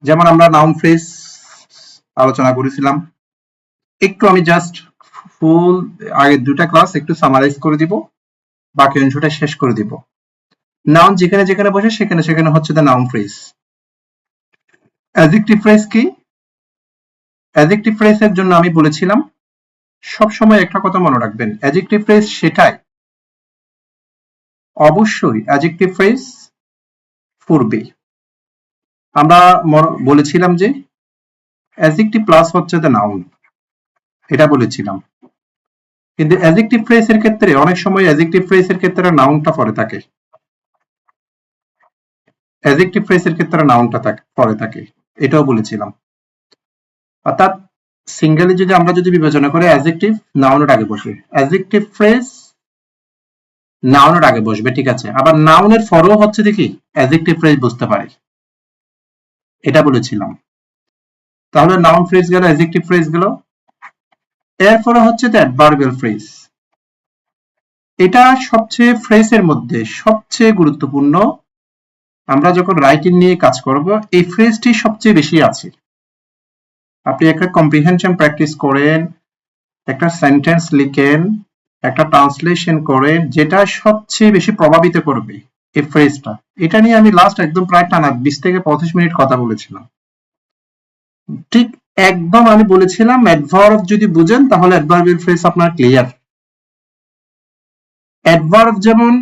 যেমন আমরা noun phrase আলোচনা করেছিলাম, একটু আমি জাস্ট ফুল আগের দুটা ক্লাস একটু সামারাইজ করে দিব, বাকি অংশটা শেষ করে দিব। নাউন যেখানে যেখানে বসে সেখানে সেখানে হচ্ছে the noun phrase. Adjective phrase কি? অ্যাডজেক্টিভ ফ্রেজের জন্য আমি বলেছিলাম সবসময় একটা কথা মনে রাখবেন, অ্যাডজেক্টিভ ফ্রেজ সেটাই অবশ্যই অ্যাডজেক্টিভ ফ্রেজ পূর্বে আমরা বলেছিলাম যে অ্যাডজেক্টিভ প্লাস হচ্ছে দ্য নাউন, এটা বলেছিলাম। কিন্তু অ্যাডজেক্টিভ ফ্রেজের ক্ষেত্রে অনেক সময় অ্যাডজেক্টিভ ফ্রেজের ক্ষেত্রে নাউনটা পরে থাকে, অ্যাডজেক্টিভ ফ্রেজের ক্ষেত্রে নাউনটা পরে থাকে, এটাও বলেছিলাম। অর্থাৎ সিঙ্গেলি যদি আমরা বিবেচনা করি, অ্যাডজেক্টিভ নাউনের আগে বসে, অ্যাডজেক্টিভ ফ্রেজ নাউনের আগে বসবে, ঠিক আছে। আবার নাউনের পরেও হচ্ছে দেখি অ্যাডজেক্টিভ ফ্রেজ বুঝতে পারি, এটা বলেছিলাম। তাহলে নাউন ফ্রেজ গেল, অ্যাডজেক্টিভ ফ্রেজ গেল, এরপরে হচ্ছে দ্য অ্যাডভার্বিয়াল ফ্রেজ। এটা সবচেয়ে ফ্রেজের মধ্যে সবচেয়ে গুরুত্বপূর্ণ। আমরা যখন রাইটিং নিয়ে কাজ করব, এই ফ্রেজটি সবচেয়ে বেশি আছে। আপনি একটা কম্প্রিহেনশন প্র্যাকটিস করেন, একটা সেন্টেন্স লিখেন, একটা ট্রান্সলেশন করেন, যেটা সবচেয়ে বেশি প্রভাবিত করবে এই ফ্রেজটা। এটা নিয়ে আমি লাস্ট একদম প্রায় টানা 20 থেকে 25 মিনিট কথা বলেছিলাম। ঠিক একদম আমি বলেছিলাম অ্যাডভার্ব যদি বুঝেন তাহলে অ্যাডভার্বিয়াল ফ্রেজ আপনার ক্লিয়ার। অ্যাডভার্ব যেমন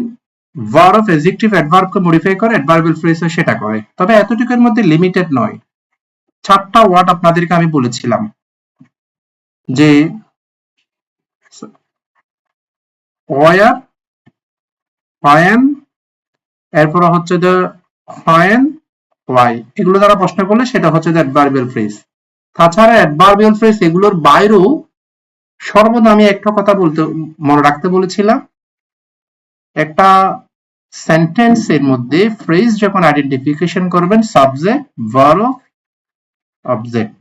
ভার্ব অ্যাডজেক্টিভ অ্যাডভার্বকে মডিফাই করে, অ্যাডভার্বিয়াল ফ্রেজও সেটা করে, তবে এতটুকুর মধ্যে লিমিটেড নয়। 4টা ওয়ার্ড আপনাদেরকে আমি বলেছিলাম যে ওয়ার, হোয়েন, এরপরে হচ্ছে যে হোয়েন, ওয়াই, এগুলো দ্বারা প্রশ্ন করলে সেটা হচ্ছে যে অ্যাডভার্বিয়াল ফ্রেজ। তাছাড়া অ্যাডভার্বিয়াল ফ্রেজ এগুলোর বাইরেও সর্বদা আমি একটা কথা মনে রাখতে বলেছিলাম, একটা সেন্টেন্সের মধ্যে ফ্রেজ যখন আইডেন্টিফিকেশন করবেন, সাবজেক্ট, ভার্ব, অবজেক্ট,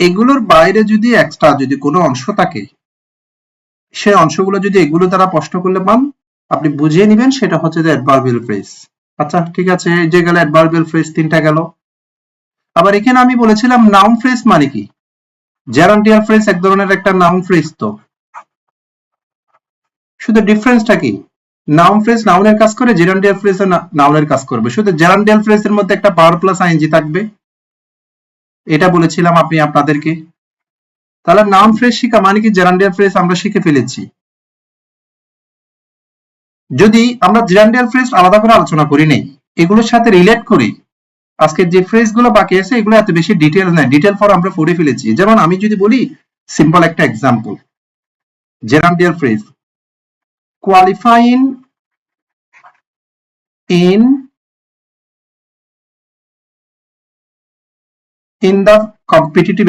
এগুলোর বাইরে যদি এক্সট্রা কোনো অংশ থাকে, সেই অংশগুলো যদি এগুলো দ্বারা প্রশ্ন করলে পান, আপনি বুঝিয়ে নেবেন সেটা হচ্ছে যে অ্যাডভার্বিয়াল ফ্রেজ। আচ্ছা ঠিক আছে, এই যে গেল অ্যাডভার্বিয়াল ফ্রেজ, 3টা গেল। আবার এখানে আমি বলেছিলাম নাউন ফ্রেজ মানে কি? জেরান্ডিয়াল ফ্রেজ এক ধরনের একটা নাউন ফ্রেজ, তো শুধু ডিফারেন্সটা কি? নাউন ফ্রেজ নাউনের কাজ করে, জেরান্ডিয়াল ফ্রেজ নাউনের কাজ করবে, শুধু জেরান্ডিয়াল ফ্রেজের মধ্যে একটা ভার্ব প্লাস আইএনজি থাকবে, এটা বলেছিলাম আপনাদেরকে। তাহলে নাউন ফ্রেজ শিখা মানে কি জেরান্ডিয়াল ফ্রেজ আমরা শিখে ফেলেছি। যদি আমরা জেরান্ডিয়াল ফ্রেজ আলাদা করে আলোচনা করি নাই, এগুলোর সাথে রিলেট করি, আজকে যে ফ্রেজ গুলো বাকি আছে এগুলো এত বেশি ডিটেল নাই, ডিটেল ফর আমরা পড়ে ফেলেছি। যেমন আমি যদি বলি সিম্পল একটা example, gerundial phrase, qualifying in the competitive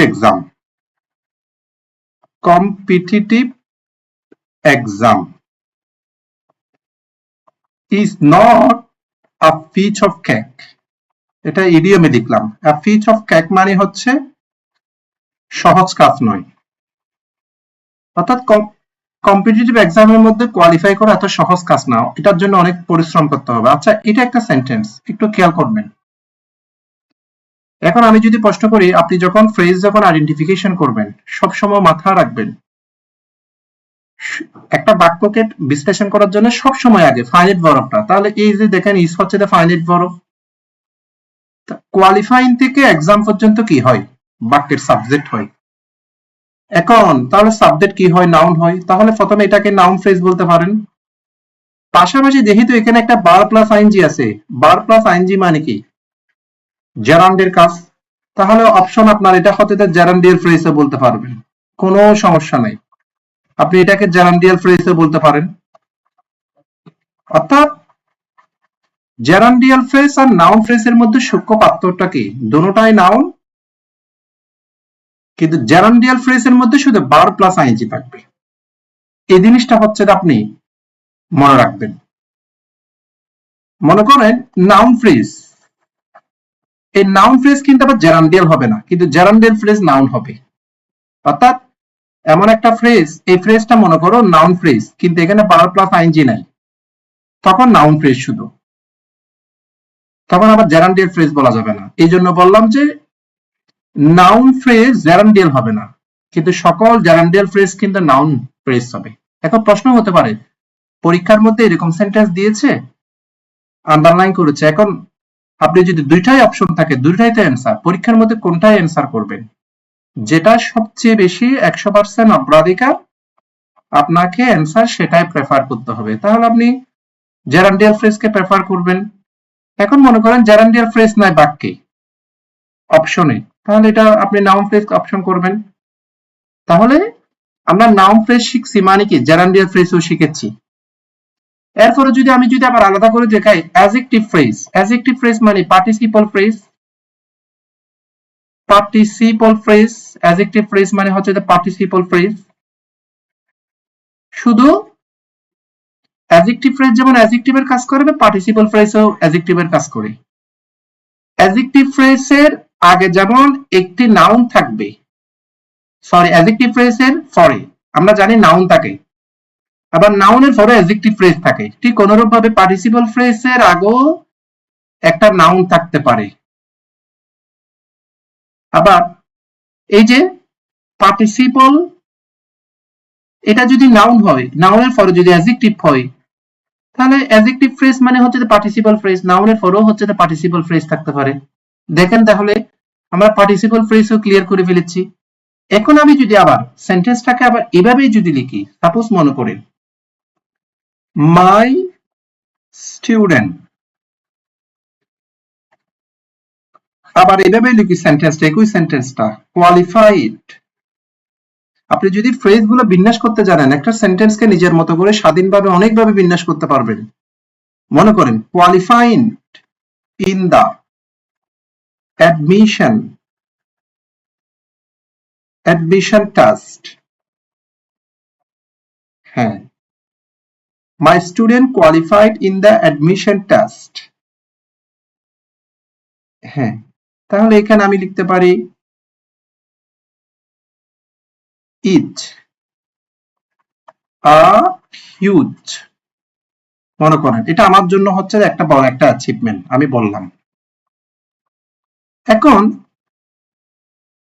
exam is not a piece of cake. এটা ইডিয়মে লিখলাম। a piece of cake মানে হচ্ছে সহজ কাজ নয়, অর্থাৎ কম্পিটিটিভ এক্সামের মধ্যে কোয়ালিফাই করা এত সহজ কাজ না, এটার জন্য অনেক পরিশ্রম করতে হবে। আচ্ছা এটা একটা সেন্টেন্স, একটু খেয়াল করবেন। এখন আমি যদি প্রশ্ন করি, আপনি যখন ফ্রেজ যখন আইডেন্টিফিকেশন করবেন, সবসময় মাথায় রাখবেন একটা বাক্যকে বিশ্লেষণ করার জন্য সবসময় আগে ফাইনাইট ভার্বটা, তাহলে এই যে দেখেন ইজ হচ্ছে দ্য ফাইনাইট ভার্ব। কোয়ালিফাইং থেকে এক্সাম পর্যন্ত কি হয়? বাক্যের সাবজেক্ট হয়। এখন তাহলে সাবজেক্ট কি হয়? নাউন হয়। তাহলে প্রথমে এটাকে নাউন ফ্রেজ বলতে পারেন। পাশাপাশি যেহেতু এখানে একটা বার প্লাস আইএনজি আছে, বার প্লাস আইএনজি মানে কি? জেরান্ডের কাজ। তাহলে অপশন আপনার, এটা হতে জেরান্ডিয়াল ফ্রেজে বলতে পারবেন, কোনো সমস্যা নাই, আপনি এটাকে জেরান্ডিয়াল ফ্রেজে বলতে পারেন। অর্থাৎ জেরান্ডিয়াল ফ্রেজ আর নাউন ফ্রেজের মধ্যে সূক্ষ্ম পার্থক্যটা কি? দুটোটাই নাউন, কিন্তু জেরান্ডিয়াল ফ্রেজের মধ্যে শুধু বার প্লাস আইএনজি থাকবে। এই জিনিসটা হচ্ছে আপনি মনে রাখবেন। মনে করেন নাউন ফ্রেজ, এই নাউন ফ্রেজ কিন্তু আবার জেরান্ডিয়াল হবে না, কিন্তু জেরান্ডিয়াল ফ্রেজ নাউন হবে। অর্থাৎ এমন একটা ফ্রেজ, এই ফ্রেজটা মনে করো নাউন ফ্রেজ, কিন্তু এখানে বার প্লাস আইএনজি নাই, তখন নাউন ফ্রেজ শুধু। তখন আবার জেরান্ডিয়াল ফ্রেজ বলা যাবে না। এই জন্য বললাম যে নাউন ফ্রেজ জেরান্ডিয়াল হবে না, কিন্তু সকল জেরান্ডিয়াল ফ্রেজ কিন্তু নাউন ফ্রেজ হবে। এখন প্রশ্ন হতে পারে, পরীক্ষার মধ্যে এরকম সেন্টেন্স দিয়েছে, আন্ডারলাইন করেছে, এখন আপনি যদি দুইটাই অপশন থাকে, দুইটাইতে অ্যান্সার, পরীক্ষার মধ্যে কোনটাই অ্যান্সার করবেন? যেটা সবচেয়ে বেশি 100% অগ্রাধিকার আপনাকে অ্যান্সার সেটাই প্রেফার করতে হবে। তাহলে আপনি জেরান্ডিয়াল ফ্রেজকে প্রেফার করবেন। এখন মনে করেন জেরান্ডিয়াল ফ্রেজ নাই বাক্যে, অপশনে, তাহলে এটা আপনি নাউন ফ্রেজ অপশন করবেন। তাহলে আমরা নাউন ফ্রেজ শিখছি মানে কি জেরান্ডিয়াল ফ্রেজও শিখেছি। এরপরে যদি আমি আবার আলাদা করে দেখাই অ্যাডজেক্টিভ ফ্রেজ, অ্যাডজেক্টিভ ফ্রেজ মানে participle phrase, participle phrase, adjective phrase মানে হচ্ছে যে পার্টিসিপল ফ্রেজ। শুধু অ্যাডজেক্টিভ ফ্রেজ যেমন অ্যাডজেক্টিভের কাজ করবে, পার্টিসিপল ফ্রেজও অ্যাডজেক্টিভের কাজ করে। অ্যাডজেক্টিভ ফ্রেজের আগে যেমন একটি নাউন থাকবে, সরি অ্যাডজেক্টিভ ফ্রেজের পরে আমরা জানি নাউন থাকে, আবার নাউনের পরে অ্যাডজেক্টিভ ফ্রেজ থাকে, ঠিক অনুরূপ ভাবে পার্টিসিপল ফ্রেজের আগেও একটা নাউন থাকতে পারে। আবার এই যে পার্টিসিপল, এটা যদি নাউন হয়, নাউনের পরে যদি অ্যাডজেক্টিভ হয়, তাহলে অ্যাডজেক্টিভ ফ্রেজ মানে হচ্ছে পার্টিসিপল ফ্রেজ, নাউনের পরেও হচ্ছে পার্টিসিপল ফ্রেজ থাকতে পারে। দেখেন তাহলে আমরা পার্টিসিপল ফ্রেজও ক্লিয়ার করে ফেলেছি। এখন আমি যদি আবার সেন্টেন্সটাকে আবার এভাবেই যদি লিখি, সাপোজ মনে করেন মাই স্টুডেন্ট, আবার এভাবেই লিখি সেন্টেন্সটা, একই সেন্টেন্সটা কোয়ালিফাইড। আপনি যদি ফ্রেজগুলো বিন্যাস করতে জানেন, একটা সেন্টেন্সকে নিজের মতো করে স্বাধীনভাবে অনেকভাবে বিন্যাস করতে পারবেন। মনে করেন qualified in the admission test. হ্যাঁ, my student qualified in the admission test. হ্যাঁ, তাহলে এখানে আমি লিখতে পারি ইট আ হিউজ। মনে করেন এটা আমার জন্য হচ্ছে একটা বড় একটা অ্যাচিভমেন্ট, আমি বললাম। এখন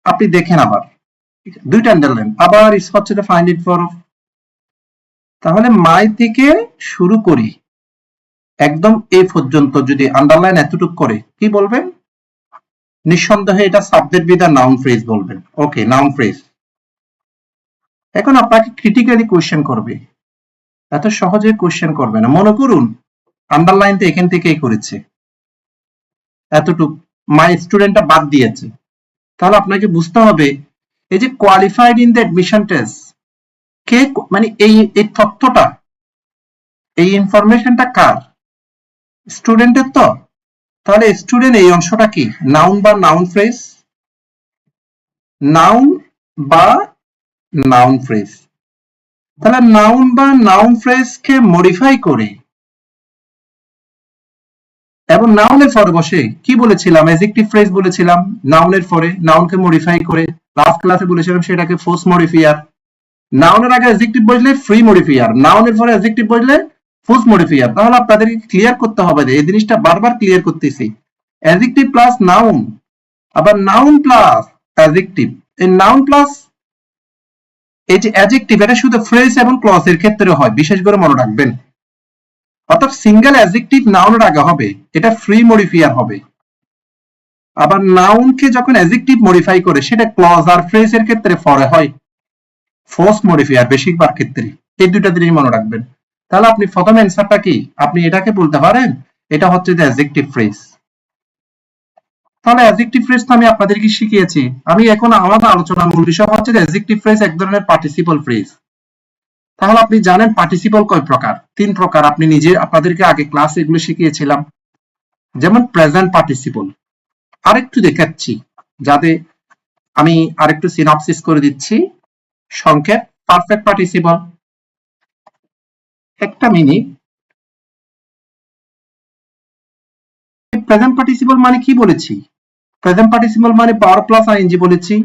আপনি দেখেন আবার দুইটা আন্ডারলাইন, আবার ইস হচ্ছে ফাইন্ড ইট ফর, তাহলে মাই থেকে শুরু করি একদম এই পর্যন্ত যদি আন্ডারলাইন এতটুকু করে কি বলবেন? নিঃসন্দেহে এটা subject with a noun phrase বলবেন। ওকে, নাউন ফ্রেজ। এখন আপনাকে ক্রিটিক্যালি কোয়েশ্চেন করবে, এত সহজে কোয়েশ্চেন করবে না। মনে করুন আন্ডারলাইনটা এখান থেকেই করেছে, এতটুকু মাই স্টুডেন্টটা বাদ দিয়েছে, তাহলে আপনাকে বুঝতে হবে এই যে qualified in the admission test, কে মানে এই তথ্যটা, এই ইনফরমেশনটা কার? স্টুডেন্টের তো। তাহলে স্টুডেন্ট এই অংশটা কি নাউন বা নাউন ফ্রেজ? নাউন বা নাউন ফ্রেজ। তাহলে নাউন বা নাউন ফ্রেজকে মডিফাই করে এবং নাউনের পরে বসে কি বলেছিলাম? অ্যাডজেক্টিভ ফ্রেজ বলেছিলাম, নাউনের পরে নাউনকে মডিফাই করে। লাস্ট ক্লাসে বলেছিলাম সেটাকে ফোর্স মডিফায়ার। নাউনের আগে অ্যাডজেক্টিভ বসলে ফ্রি মডিফায়ার, নাউনের পরে অ্যাডজেক্টিভ বসলে ফোর্স মডিফায়ার। তাহলে আপনাদেরকে ক্লিয়ার করতে হবে যে এই জিনিসটা বারবার ক্লিয়ার করতেছি, অ্যাডজেক্টিভ প্লাস নাউন, আবার নাউন প্লাস অ্যাডজেক্টিভ। এই নাউন প্লাস এই যে অ্যাডজেক্টিভ, এটা শুধু ফ্রেজ এবং ক্লজের ক্ষেত্রে হয়, বিশেষ করে মনে রাখবেন। অর্থাৎ সিঙ্গেল অ্যাডজেক্টিভ নাউনের আগে হবে, এটা ফ্রি মডিফায়ার হবে। আবার নাউনকে যখন অ্যাডজেক্টিভ মডিফাই করে সেটা ক্লজ আর ফ্রেজের ক্ষেত্রে পরে হয় ফোর্স মডিফায়ার, বেশিরভাগ ক্ষেত্রে। এই দুইটা জিনিস মনে রাখবেন। তাহলে আপনি প্রথম অ্যান্সারটা কি? আপনি এটাকে বলতে পারেন এটা হচ্ছে যে অ্যাডজেক্টিভ ফ্রেজ। তাহলে অ্যাডজেক্টিভ ফ্রেজ তো আমি আপনাদেরকে শিখিয়েছি। আমি এখন আমাদের আলোচনার মূল বিষয় হচ্ছে যে অ্যাডজেক্টিভ ফ্রেজ এক ধরনের পার্টিসিপল ফ্রেজ। তাহলে আপনি জানেন পার্টিসিপল কয় প্রকার? 3 প্রকার। আপনি নিজে আপনাদেরকে আগে ক্লাসে এগুলো শিখিয়েছিলাম। যেমন প্রেজেন্ট পার্টিসিপল, আরেকটু দেখাচ্ছি যাতে আমি আরেকটু সিনপসিস করে দিচ্ছি সংক্ষেপ। পারফেক্ট পার্টিসিপল, একটা মিনিট। প্রেজেন্ট পার্টিসিপল মানে কি বলেছি? প্রেজেন্ট পার্টিসিপল মানে পাওয়ার প্লাস আইএনজি বলেছি।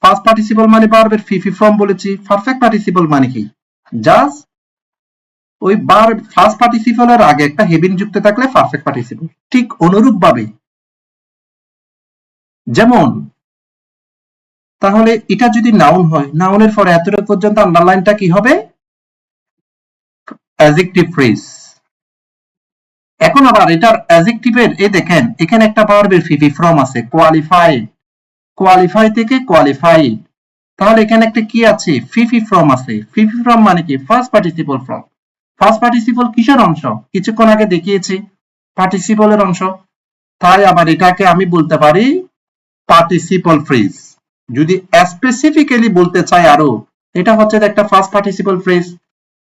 পাস্ট পার্টিসিপল মানে ভার্বের ফি ফর্ম বলেছি। পারফেক্ট পার্টিসিপল মানে কি? জাস্ট ওই বার ফার্স্ট পার্টিসিপলের আগে একটা হেভিং যুক্ত থাকলে পারফেক্ট পার্টিসিপল। ঠিক অনুরূপ ভাবে যেমন তাহলে এটা যদি নাউন হয়, নাউনের পরে এতটুকু পর্যন্ত আন্ডারলাইনটা কি হবে? Adjective phrase. এখন আবার এটার অ্যাডজেক্টিভের এই দেখেন এখানে একটা ভার্বের ফিফি ফ্রম আছে, কোয়ালিফাইড, কোয়ালিফাই থেকে কোয়ালিফাইড। তাহলে এখানে একটা কি আছে? ফিফি ফ্রম আছে। ফিফি ফ্রম মানে কি? First participle form. First participle কিসের অংশ? কিছুক্ষণ আগে দেখিয়েছি, পার্টিসিপলের অংশ। তাই আবার এটাকে আমি বলতে পারি পার্টিসিপল ফ্রেজ। যদি স্পেসিফিক্যালি বলতে চাই আরো, এটা হচ্ছে একটা ফার্স্ট পার্টিসিপল ফ্রেজ।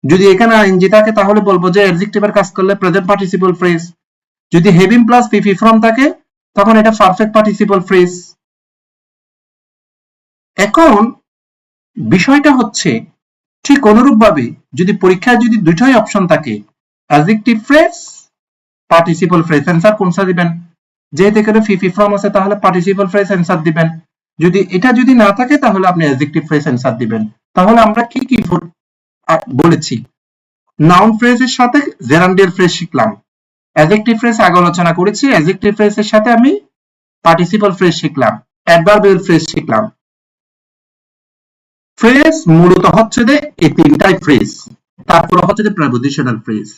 যদি এখানে আইএনজি থাকে তাহলে বলবো যে অ্যাডজেক্টিভের কাজ করলে প্রেজেন্ট পার্টিসিপল ফ্রেজ। যদি হেভিং প্লাস পিপি ফ্রম থাকে তখন এটা পারফেক্ট পার্টিসিপল ফ্রেজ। এখন বিষয়টা হচ্ছে ঠিক অনুরূপভাবে যদি পরীক্ষায় যদি দুটোই অপশন থাকে, adjective phrase, participle phrase, answer কোনটা দিবেন? যেহেতু এখানে ফিফি ফ্রম আছে তাহলে পার্টিসিপল ফ্রেজ অ্যান্সার দিবেন। যদি এটা যদি না থাকে তাহলে আপনি অ্যাডজেক্টিভ ফ্রেজ অ্যান্সার দিবেন। তাহলে আমরা কি কি বলেছি? নাউন ফ্রেজের সাথে জেরান্ডিয়াল ফ্রেজ শিখলাম, অ্যাডজেক্টিভ ফ্রেজ আগে আলোচনা করেছি, অ্যাডজেক্টিভ ফ্রেজের সাথে আমি পার্টিসিপল ফ্রেজ শিখলাম, অ্যাডভার্বিয়াল ফ্রেজ শিখলাম। ফ্রেজ মূলত হচ্ছে যে এই তিনটাই ফ্রেজ, তারপর হচ্ছে যে প্রিপোজিশনাল ফ্রেজ।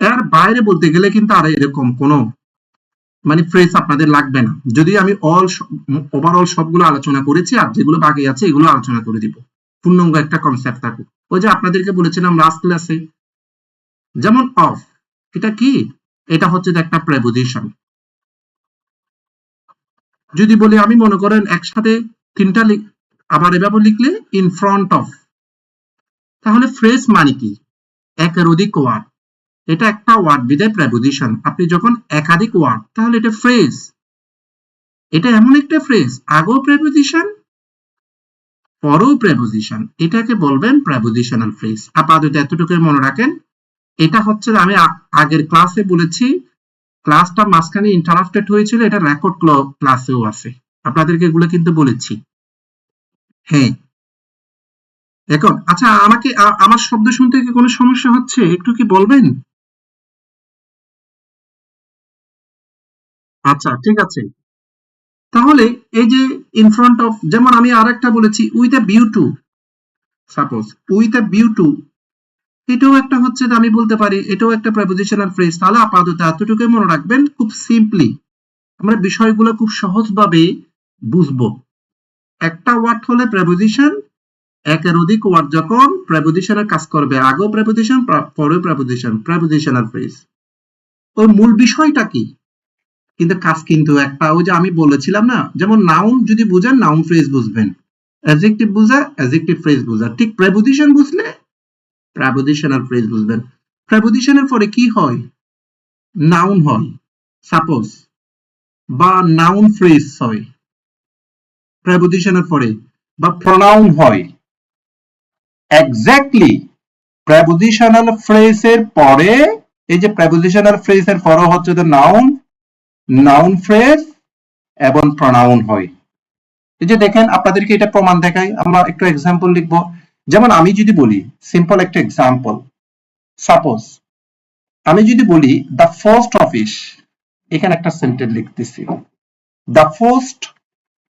এর বাইরে বলতে গেলে কিন্তু আর এরকম কোনো মানে ফ্রেজ আপনাদের লাগবে না। যদি আমি ওভারঅল সবগুলো আলোচনা করেছি, আর যেগুলো বাকি আছে এগুলো আলোচনা করে দিব, পূর্ণাঙ্গ একটা কনসেপ্ট থাকুক। ওই যে আপনাদেরকে বলেছিলাম লাস্ট ক্লাসে, যেমন অফ, এটা কি? এটা হচ্ছে যে একটা প্রিপোজিশন। যদি বলি আমি মনে করেন একসাথে তিনটা আবার এভাবে লিখলে ইন ফ্রন্ট অফ, তাহলে ফ্রেজ মানে কি? একের অধিক ওয়ার্ড, এটা একটা ওয়ার্ড বিদায় প্রিপোজিশন। আপনি যখন একাধিক ওয়ার্ড তাহলে এটা ফ্রেজ। এটা এমন একটা ফ্রেজ, আগেও প্রিপোজিশন পরেও প্রিপোজিশন, এটাকে বলবেন প্রিপোজিশনাল ফ্রেজ। আপাতত এতটুকু মনে রাখেন। এটা হচ্ছে আমি আগের ক্লাসে বলেছি, ক্লাসটা মাঝখানে ইন্টারাপ্টেড হয়েছিল, এটা রেকর্ড ক্লাসেও আছে, আপনাদেরকে এগুলো কিন্তু বলেছি। হ্যাঁ, এখন আচ্ছা আমাকে আমার শব্দ শুনতে কি কোনো সমস্যা হচ্ছে? একটু কি বলবেন? আচ্ছা ঠিক আছে। তাহলে এই যে ইন ফ্রন্ট অফ, যেমন আমি আরেকটা বলেছি with a view to, suppose with a view to, এটাও একটা হচ্ছে যে আমি বলতে পারি এটাও একটা প্রিপোজিশনাল ফ্রেজ। তাহলে আপাতত এতটুকুই মনে রাখবেন, খুব সিম্পলি আমরা বিষয়গুলো খুব সহজভাবে বুঝবো। একটা ওয়ার্ড হলে প্রিপোজিশন, একের অধিক ওয়ার্ড যখন প্রিপোজিশনের কাজ করবে, আগেও প্রিপোজিশন পরেও প্রিপোজিশন, প্রিপোজিশনাল ফ্রেজ। ওই মূল বিষয়টা কি? কিন্তু কাজ কিন্তু একটা, ওই যে আমি বলেছিলাম না, যেমন নাউন যদি বুঝেন নাউন ফ্রেজ বুঝবেন, অ্যাডজেক্টিভ বুঝা অ্যাডজেক্টিভ ফ্রেজ বুঝা, ঠিক প্রিপোজিশন বুঝলে প্রিপোজিশনাল ফ্রেজ বুঝবেন। প্রিপোজিশনের পরে কি হয়? নাউন হয় সাপোজ, বা নাউন ফ্রেজ হয় প্রিপোজিশনের পরে, বা প্রোনাউন হয়। এক্স্যাক্টলি প্রিপোজিশনাল ফ্রেজের পরে, এই যে প্রিপোজিশনাল ফ্রেজের পরে হচ্ছে যে নাউন, নাউন ফ্রেজ এবং প্রোনাউন হয়। এই যে দেখেন আপনাদেরকে এটা প্রমাণ দেখাই, আমরা একটু এক্সাম্পল লিখব। যেমন আমি যদি বলি, সিম্পল একটা এক্সাম্পল, সাপোজ আমি যদি বলি দ্য পোস্ট অফিস, এখানে একটা সেন্টেন্স লিখতেছি, the post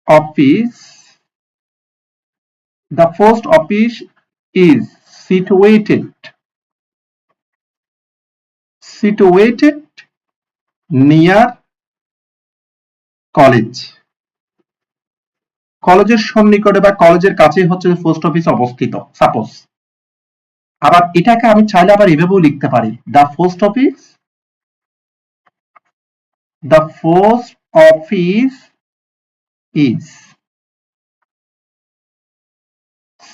office, the post office is situated near college. কলেজের সন্নিকটে বা কলেজের কাছে হচ্ছে পোস্ট অফিস অবস্থিত, সাপোজ। আবার এটাকে আমি চাইলে আবার এভাবেও লিখতে পারি, the post office, the post office is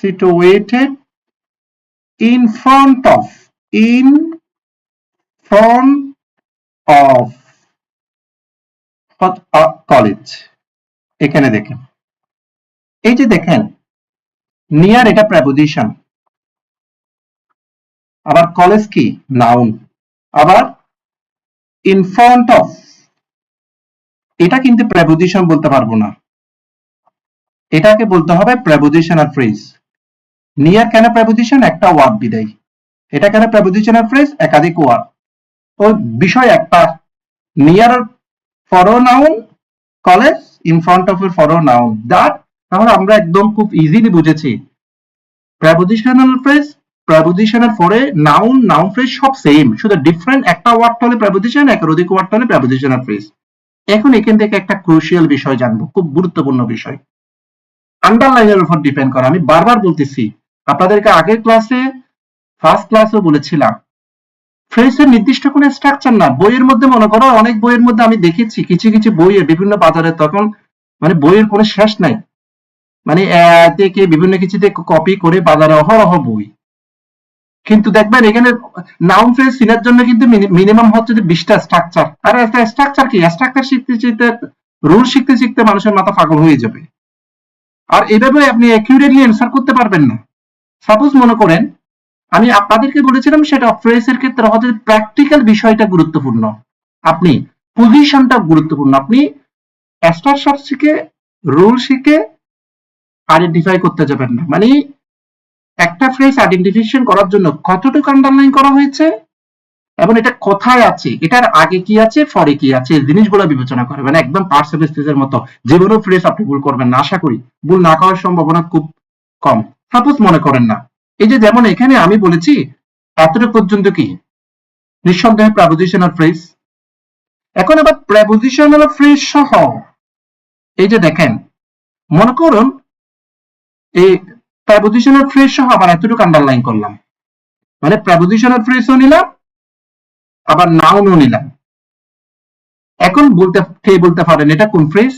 situated in front of college. এখানে দেখেন, এই যে দেখেন নিয়ার এটা প্রিপোজিশন, আবার কলেজ কি? নাউন। আবার ইন ফ্রন্ট অফ, এটা কিন্তু প্রিপোজিশন বলতে পারবো না, এটাকে বলতে হবে প্রিপোজিশনাল ফ্রেজ। নিয়ার কেন প্রেপোজিশন? একটা ওয়ার্ড বিদায়। এটা কেন প্রেপোজিশনাল ফ্রেজ? একাধিক ওয়ার্ড। ও বিষয় একটা, near for noun, college in front of এর ফর নাউন, দ্যাট। তাহলে আমরা একদম খুব ইজিলি বুঝেছি প্রেপোজিশনাল ফ্রেজ, প্রেপোজিশনের পরে নাউন, নাউন ফ্রেজ সব সেম, শুধু ডিফারেন্ট একটা ওয়ার্ড হলে প্রেপোজিশন, একের অধিক ওয়ার্ড হলে প্রেপোজিশনাল ফ্রেজ। এখন এখান থেকে একটা ক্রুশিয়াল বিষয় জানবো, খুব গুরুত্বপূর্ণ বিষয়, আন্ডারলাইনের উপর ডিপেন্ড করে। আমি বারবার বলতেছি, আপনাদেরকে আগের ক্লাসে, ফার্স্ট ক্লাসেও বলেছিলাম, ফ্রেজের নির্দিষ্ট কোনো স্ট্রাকচার না। বইয়ের মধ্যে মনে করো, অনেক বইয়ের মধ্যে আমি দেখেছি কিছু কিছু বইয়ে বিভিন্ন বাজারে তখন মানে বইয়ের কোনো শেষ নাই, মানে থেকে বিভিন্ন কিছুতে কপি করে বাজারে অহরহ বই। কিন্তু দেখবেন এখানে নাউন ফ্রেজ চিনার জন্য কিন্তু মিনিমাম হচ্ছে যে 20টা স্ট্রাকচার। আর একটা স্ট্রাকচার কি? স্ট্রাকচার শিখতে শিখতে, রুল শিখতে শিখতে মানুষের মাথা পাগল হয়ে যাবে। আর এভাবে আপনি অ্যাকিউরেটলি অ্যান্সার করতে পারবেন না। সাপোজ মনে করেন আমি আপনাদেরকে বলেছিলাম সেটা ফ্রেজের ক্ষেত্রে হচ্ছে প্র্যাকটিক্যাল বিষয়টা গুরুত্বপূর্ণ, আপনি পজিশনটা গুরুত্বপূর্ণ, আপনি স্ট্রাকচার শিখে, রুল শিখে আইডেন্টিফাই করতে যাবেন না। মানে একটা ফ্রেজ আইডেন্টিফিকেশন করার জন্য কতটুকু আন্ডারলাইন করা হয়েছে এবং এটা কোথায় আছে, এটার আগে কি আছে, পরে কি আছে, এই জিনিসগুলো বিবেচনা করবেন। একদম পার্সেপেস্টিসের মতো যে কোনো ফ্রেজ আপনি ভুল করবেন না, আশা করি ভুল না করার সম্ভাবনা খুব কম। সাপোজ মনে করেন না, এই যে যেমন এখানে আমি বলেছি এতটুকু পর্যন্ত কি নিঃসন্দেহে প্রেপোজিশনাল ফ্রেজ। এখন আবার প্রেপোজিশনাল ফ্রেজ সহ এই যে দেখেন, মনে করুন এই প্রেপোজিশনাল ফ্রেজ সহ আবার এতটুকু আন্ডারলাইন করলাম, মানে প্রেপোজিশনাল ফ্রেজও নিলাম আবার নাউনও নিলাম। এখন কে বলতে পারেন এটা কোন ফ্রেজ?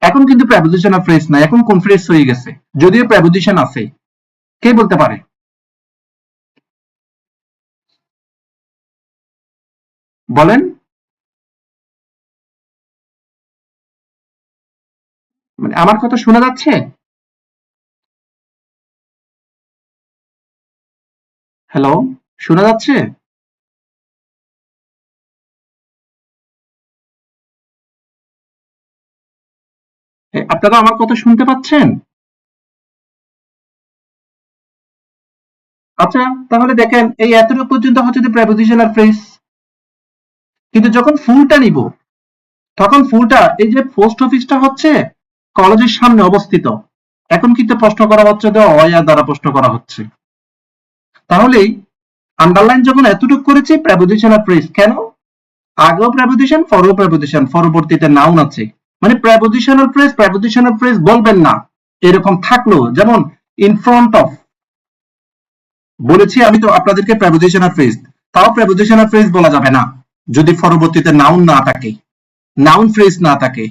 এখন কিন্তু প্রেপোজিশনাল ফ্রেজ না, এখন কোন ফ্রেজ হয়ে গেছে, যদিও প্রেপোজিশন আছে। কে বলতে পারে? বলেন। মানে আমার কথা শোনা যাচ্ছে? হ্যালো, শোনা যাচ্ছে? আপনারা আমার কথা শুনতে পাচ্ছেন? আচ্ছা, তাহলে দেখেন এই এতটুকু পর্যন্ত হচ্ছে প্রেপোজিশনাল ফ্রেজ। কিন্তু যখন ফুলটা নিব, তখন ফুলটা এই যে পোস্ট অফিসটা হচ্ছে কলেজের সামনে অবস্থিত, এখন কিন্তু প্রশ্ন করা হচ্ছে যে অয়া দ্বারা প্রশ্ন করা হচ্ছে। তাহলেই আন্ডারলাইন যখন এতটুকু করেছি প্রেপোজিশনাল ফ্রেজ, কেন? আগেও প্রেপোজিশন, পরেও প্রেপোজিশন, পরবর্তীতে নাউন আছে। মানে প্রেপোজিশনাল ফ্রেজ বলবেন না এরকম থাকলো, যেমন ইন ফ্রন্ট অফ বলেছি আমি তো আপনাদেরকে প্রেপোজিশনাল ফ্রেজ, তাও প্রেপোজিশনাল ফ্রেজ বলা যাবে না যদি পরবর্তীতে নাউন না থাকে, নাউন ফ্রেজ না থাকে,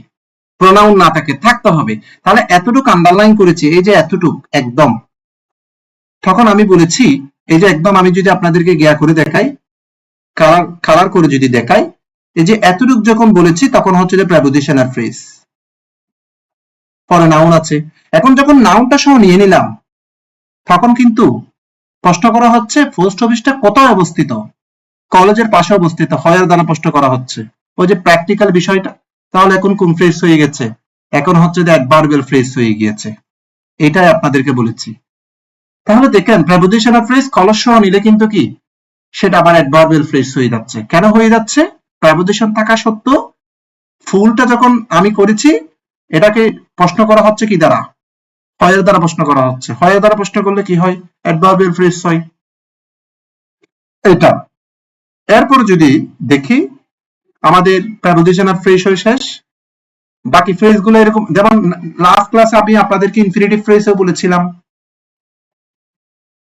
প্রোনাউন না থাকে, থাকতে হবে। তাহলে এতটুকু আন্ডারলাইন করেছি, এই যে এতটুক একদম, তখন আমি বলেছি এই যে একদম, আমি যদি আপনাদেরকে গিয়া করে দেখাই, কালার করে যদি দেখাই, এই যে এতটুক যখন বলেছি তখন হচ্ছে যে প্রেপোজিশনাল ফ্রেজ, পরে নাউন আছে। এখন যখন নাউনটা সহ নিয়ে নিলাম, তখন কিন্তু প্রশ্ন করা হচ্ছে পোস্ট অফিসটা কোথায় অবস্থিত? কলেজের পাশে অবস্থিত, হয়ার দ্বারা প্রশ্ন করা হচ্ছে। ওই যে প্র্যাকটিক্যাল বিষয়টা। তাহলে এখন কোন ফ্রেজ হয়ে গেছে? এখন হচ্ছে যে অ্যাডভার্বিয়াল ফ্রেজ হয়ে গিয়েছে। এটাই আপনাদেরকে বলেছি। তাহলে দেখেন প্রেপোজিশনাল ফ্রেজ কলস সহ নিলে কিন্তু কি সেটা আবার অ্যাডভার্বিয়াল ফ্রেজ হয়ে যাচ্ছে। কেন হয়ে যাচ্ছে? প্রেপোজিশন থাকা সত্ত্বেও ফুলটা যখন আমি করেছি, এটাকে প্রশ্ন করা হচ্ছে কি দ্বারা? হয়ের দ্বারা প্রশ্ন করা হচ্ছে। হয়ের দ্বারা প্রশ্ন করলে কি হয়? অ্যাডভার্বিয়াল ফ্রেজ হয়। এটা এরপর যদি দেখি আমাদের প্রেপোজিশনাল ফ্রেজ হয়ে শেষ, বাকি ফ্রেজ গুলো এরকম, যেমন লাস্ট ক্লাসে আমি আপনাদেরকে ইনফিনিটিভ ফ্রেজও বলেছিলাম।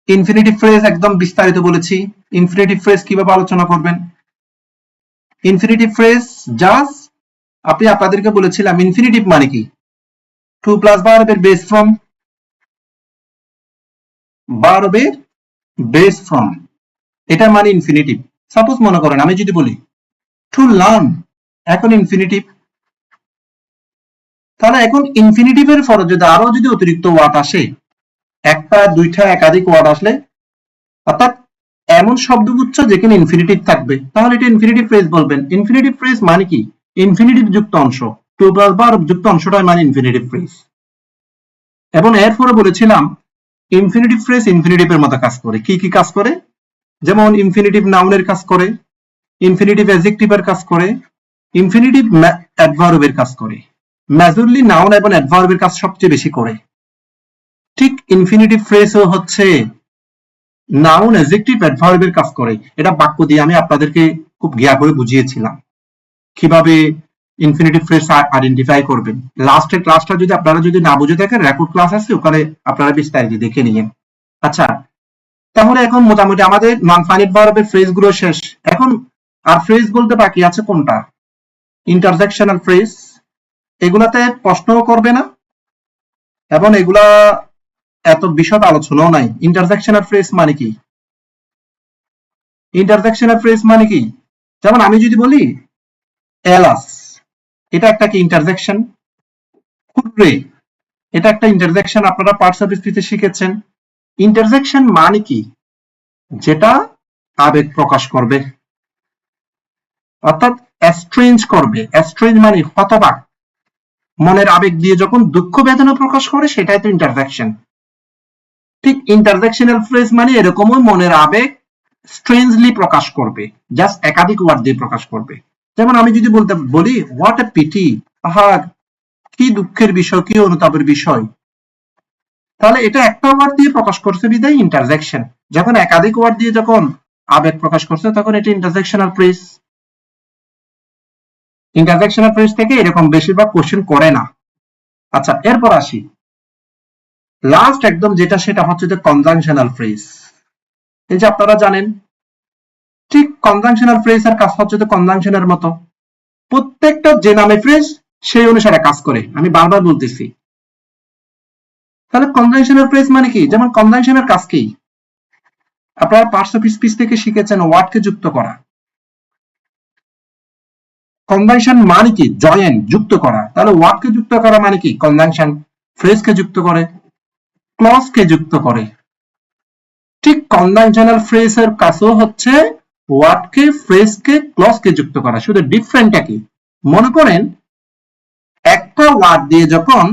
ইনফিনিটিভ ফ্রেজ একদম বিস্তারিত বলেছি। ইনফিনিটিভ ফ্রেজ কিভাবে আলোচনা করবেন। ইনফিনিটিভ ফ্রেজ জাস্ট আপনি আপনাদেরকে বলেছিলাম ইনফিনিটিভ মানে কি, টু প্লাস ভার্বের বেস ফর্ম, ভার্বের বেস ফর্ম, এটা মানে ইনফিনিটিভ। সাপোজ মনে করেন আমি যদি বলি টু লার্ন, এখন ইনফিনিটিভ। তাহলে এখন ইনফিনিটিভের পরে যদি আরো যদি অতিরিক্ত ওয়ার্ড আসে, একটা দুইটা একাধিক ওয়ার্ড আসলে, অর্থাৎ এমন শব্দগুচ্ছ যেখানে ইনফিনিটিভ থাকবে, তাহলে এটা ইনফিনিটিভ ফ্রেজ বলবেন। ইনফিনিটিভ ফ্রেজ মানে কি? ইনফিনিটিভ যুক্ত অংশ, টু প্লাস ভার্ব যুক্ত অংশটাই মানে ইনফিনিটিভ ফ্রেজ। এবং এরপরে বলেছিলাম ইনফিনিটিভ ফ্রেজ ইনফিনিটিভের মতো কাজ করে। কি কি কাজ করে? যেমন ইনফিনিটিভ নাউনের কাজ করে, ইনফিনিটিভ অ্যাডজেক্টিভের কাজ করে, ইনফিনিটিভ অ্যাডভার্বের কাজ করে। মেজরলি নাউন এবং অ্যাডভার্বের কাজ সবচেয়ে বেশি করে। ঠিক ইনফিনিটিভ ফ্রেজও হচ্ছে নাউন, অ্যাডজেক্টিভ, অ্যাডভার্বের কাজ করে। এটা বাক্য দিয়ে আমি আপনাদেরকে খুব জ্ঞা করে বুঝিয়েছিলাম কিভাবে ইনফিনিটিভ ফ্রেজ আইডেন্টিফাই করবেন। লাস্টের ক্লাসটা যদি আপনারা যদি না বুঝে থাকেন, রেকর্ড ক্লাস আছে, ওখানে আপনারা বিস্তারিত দেখে নিয়েন। আচ্ছা, তাহলে এখন মোটামুটি আমাদের নন ফাইনাইট ভার্বের ফ্রেজ গুলো শেষ। এখন আর ফ্রেজ বলতে বাকি আছে কোনটা? Interjectional phrase. এগুলাতে প্রশ্নও করবে না এবং এগুলা এত বিশদ আলোচনাও নাই। ইন্টারজেকশনাল ফ্রেজ মানে কি? ইন্টারজেকশনাল ফ্রেজ মানে কি? যেমন আমি যদি বলি এলাস, এটা একটা কি ইন্টারজেকশন? হুররে, এটা একটা ইন্টারজেকশন। আপনারা পার্টস অফ স্পিচে শিখেছেন। ইন্টারজেকশন মানে কি? যেটা আবেগ প্রকাশ করবে, অর্থাৎ এস্ট্রেঞ্জ করবে। এস্ট্রেঞ্জ মানে হতবাক, মনের আবেগ দিয়ে যখন দুঃখ বেদনা প্রকাশ করে, সেটাই তো ইন্টারজেকশন। ঠিক ইন্টারজেকশনাল ফ্রেজ মানে এরকমই মনের আবেগ স্ট্রেঞ্জলি প্রকাশ করবে, জাস্ট একাধিক ওয়ার্ড দিয়ে প্রকাশ করবে। যেমন আমি যদি বলি হোয়াট এ পিটি, আহা কি দুঃখের বিষয়, কি অনুতাপের বিষয়, তাহলে এটা একটা ওয়ার্ড দিয়ে প্রকাশ করছে বিধায় ইন্টারজেকশন। যখন একাধিক ওয়ার্ড দিয়ে যখন আবেগ প্রকাশ করছে, তখন এটা ইন্টারজেকশনাল ফ্রেজ। ইন্টারজেকশনাল ফ্রেজ থেকে এরকম বেশিরভাগ কোশ্চেন করে না। আচ্ছা, এরপর আসি লাস্ট একদম যেটা, সেটা হচ্ছে যে কনজাংশনাল ফ্রেজ। এই যে আপনারা জানেন, ঠিক কনজাংশনাল ফ্রেজ এর কাজ হচ্ছে যে কনজাংশনের মতো, প্রত্যেকটা যে নামে ফ্রেজ সেই অনুসারে কাজ করে। আমি বারবার বলতেছি। তাহলে কনজাংশনাল ফ্রেজ মানে কি? যেমন কনজাংশনের কাজ কি? আপনারা পার্টস অফ স্পিচ থেকে শিখেছেন ওয়ার্ডকে যুক্ত করা। কনজাংশন মানে কি? জয়েন, যুক্ত করা। তাহলে ওয়ার্ডকে যুক্ত করা মানে কি? কনজাংশন। ফ্রেজকে যুক্ত করে, ক্লজকে যুক্ত করে। ঠিক কনজাংশনাল ফ্রেজের কাজও হচ্ছে ওয়ার্ডকে, ফ্রেজকে, ক্লজকে যুক্ত করা। শুধু ডিফারেন্টটা কি? মনে করেন একটা ওয়ার্ড দিয়ে যখন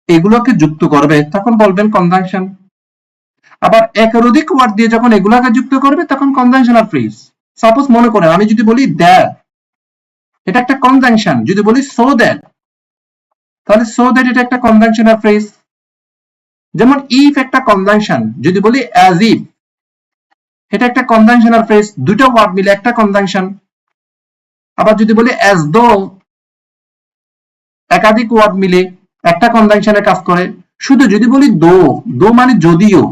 এগুলোকে যুক্ত করবে, তখন বলবেন কনজাংশন। আবার একের অধিক ওয়ার্ড দিয়ে যখন এগুলোকে যুক্ত করবে, তখন কনজাংশনাল ফ্রেজ। সাপোজ মনে করেন আমি যদি বলি দ্যাট, এটা একটা কনজাংশন। যদি বলি সো দ্যাট, তাহলে সো দ্যাট এটা একটা কনজাংশনাল ফ্রেজ। যেমন ইফ একটা কনজাংশন। যদি বলি অ্যাজ ইফ, এটা একটা কনজাংশনাল ফ্রেজ। দুটো ওয়ার্ড মিলে একটা কনজাংশন। আবার যদি বলি অ্যাজ দো, একাধিক ওয়ার্ড মিলে একটা কনজাংশনের কাজ করে। শুধু যদি বলি দো, দো মানে যদিও,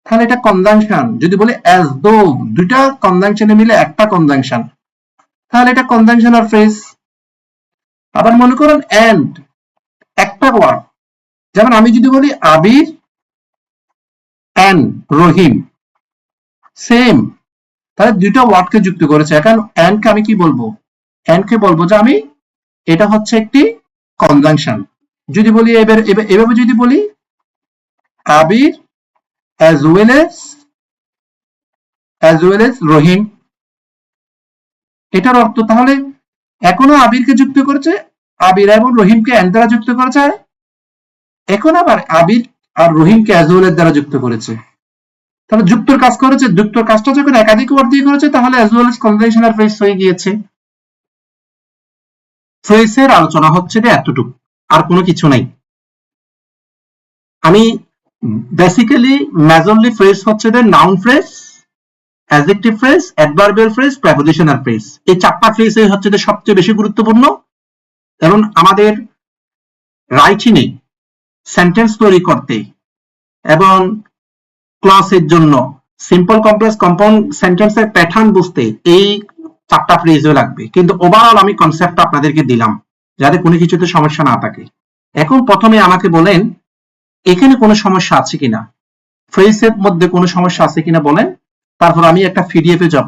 তাহলে এটা কনজাংশন। যদি বলি অ্যাজ দো, দুইটা কনজাংশনে মিলে একটা কনজাংশন, তাহলে এটা কনজাংশনাল ফ্রেজ। আবার মনে করুন এন্ড, একটা ওয়ার্ড। যেমন আমি যদি বলি আবির এন্ড রহিম, সেম, তাহলে দুইটা ওয়ার্ডকে যুক্ত করেছে। এখন এন্ডকে আমি কি বলবো? এন্ডকে বলবো যে আমি, এটা হচ্ছে একটি কনজাংশন। যদি বলি এভাবে যদি বলি আবির as well as রহিম, এটার অর্থ তাহলে এখনো আবিরকে যুক্ত করেছে, আবির এবং রহিমকে এন্ড দ্বারা যুক্ত করেছে, এখন আবার আবির আর রহিমকে as well as দ্বারা যুক্ত করেছে। তাহলে যুক্তর কাজ করেছে। যুক্তর কাজটা যখন একাধিক ওয়ার্ড দিয়ে করেছে, তাহলে as well as conjunctional phrase হয়ে গিয়েছে। ফ্রেজের আলোচনা হচ্ছে যে এতটুকু, আর কোনো কিছু নাই। আমি বেসিক্যালি মেজরলি ফ্রেজ হচ্ছে যে noun phrase, adjective phrase, adverbial phrase, prepositional phrase. এই চারটা ফ্রেজ হচ্ছে যে সবচেয়ে বেশি গুরুত্বপূর্ণ এবং আমাদের রাইটিংয়ে সেন্টেন্স তৈরি করতে এবং ক্লাসের জন্য সিম্পল, কমপ্লেক্স, কম্পাউন্ড সেন্টেন্সের প্যাটার্ন বুঝতে এই চারটা ফ্রেজও লাগবে। কিন্তু ওভারঅল আমি কনসেপ্টটা আপনাদেরকে দিলাম যাতে কোনো কিছুতে সমস্যা না থাকে। এখন প্রথমে আমাকে বলেন এখানে কোনো সমস্যা আছে কিনা, ফ্রেজের মধ্যে কোনো সমস্যা আছে কিনা বলেন, তারপর আমি একটা পিডিএফ এ যাব।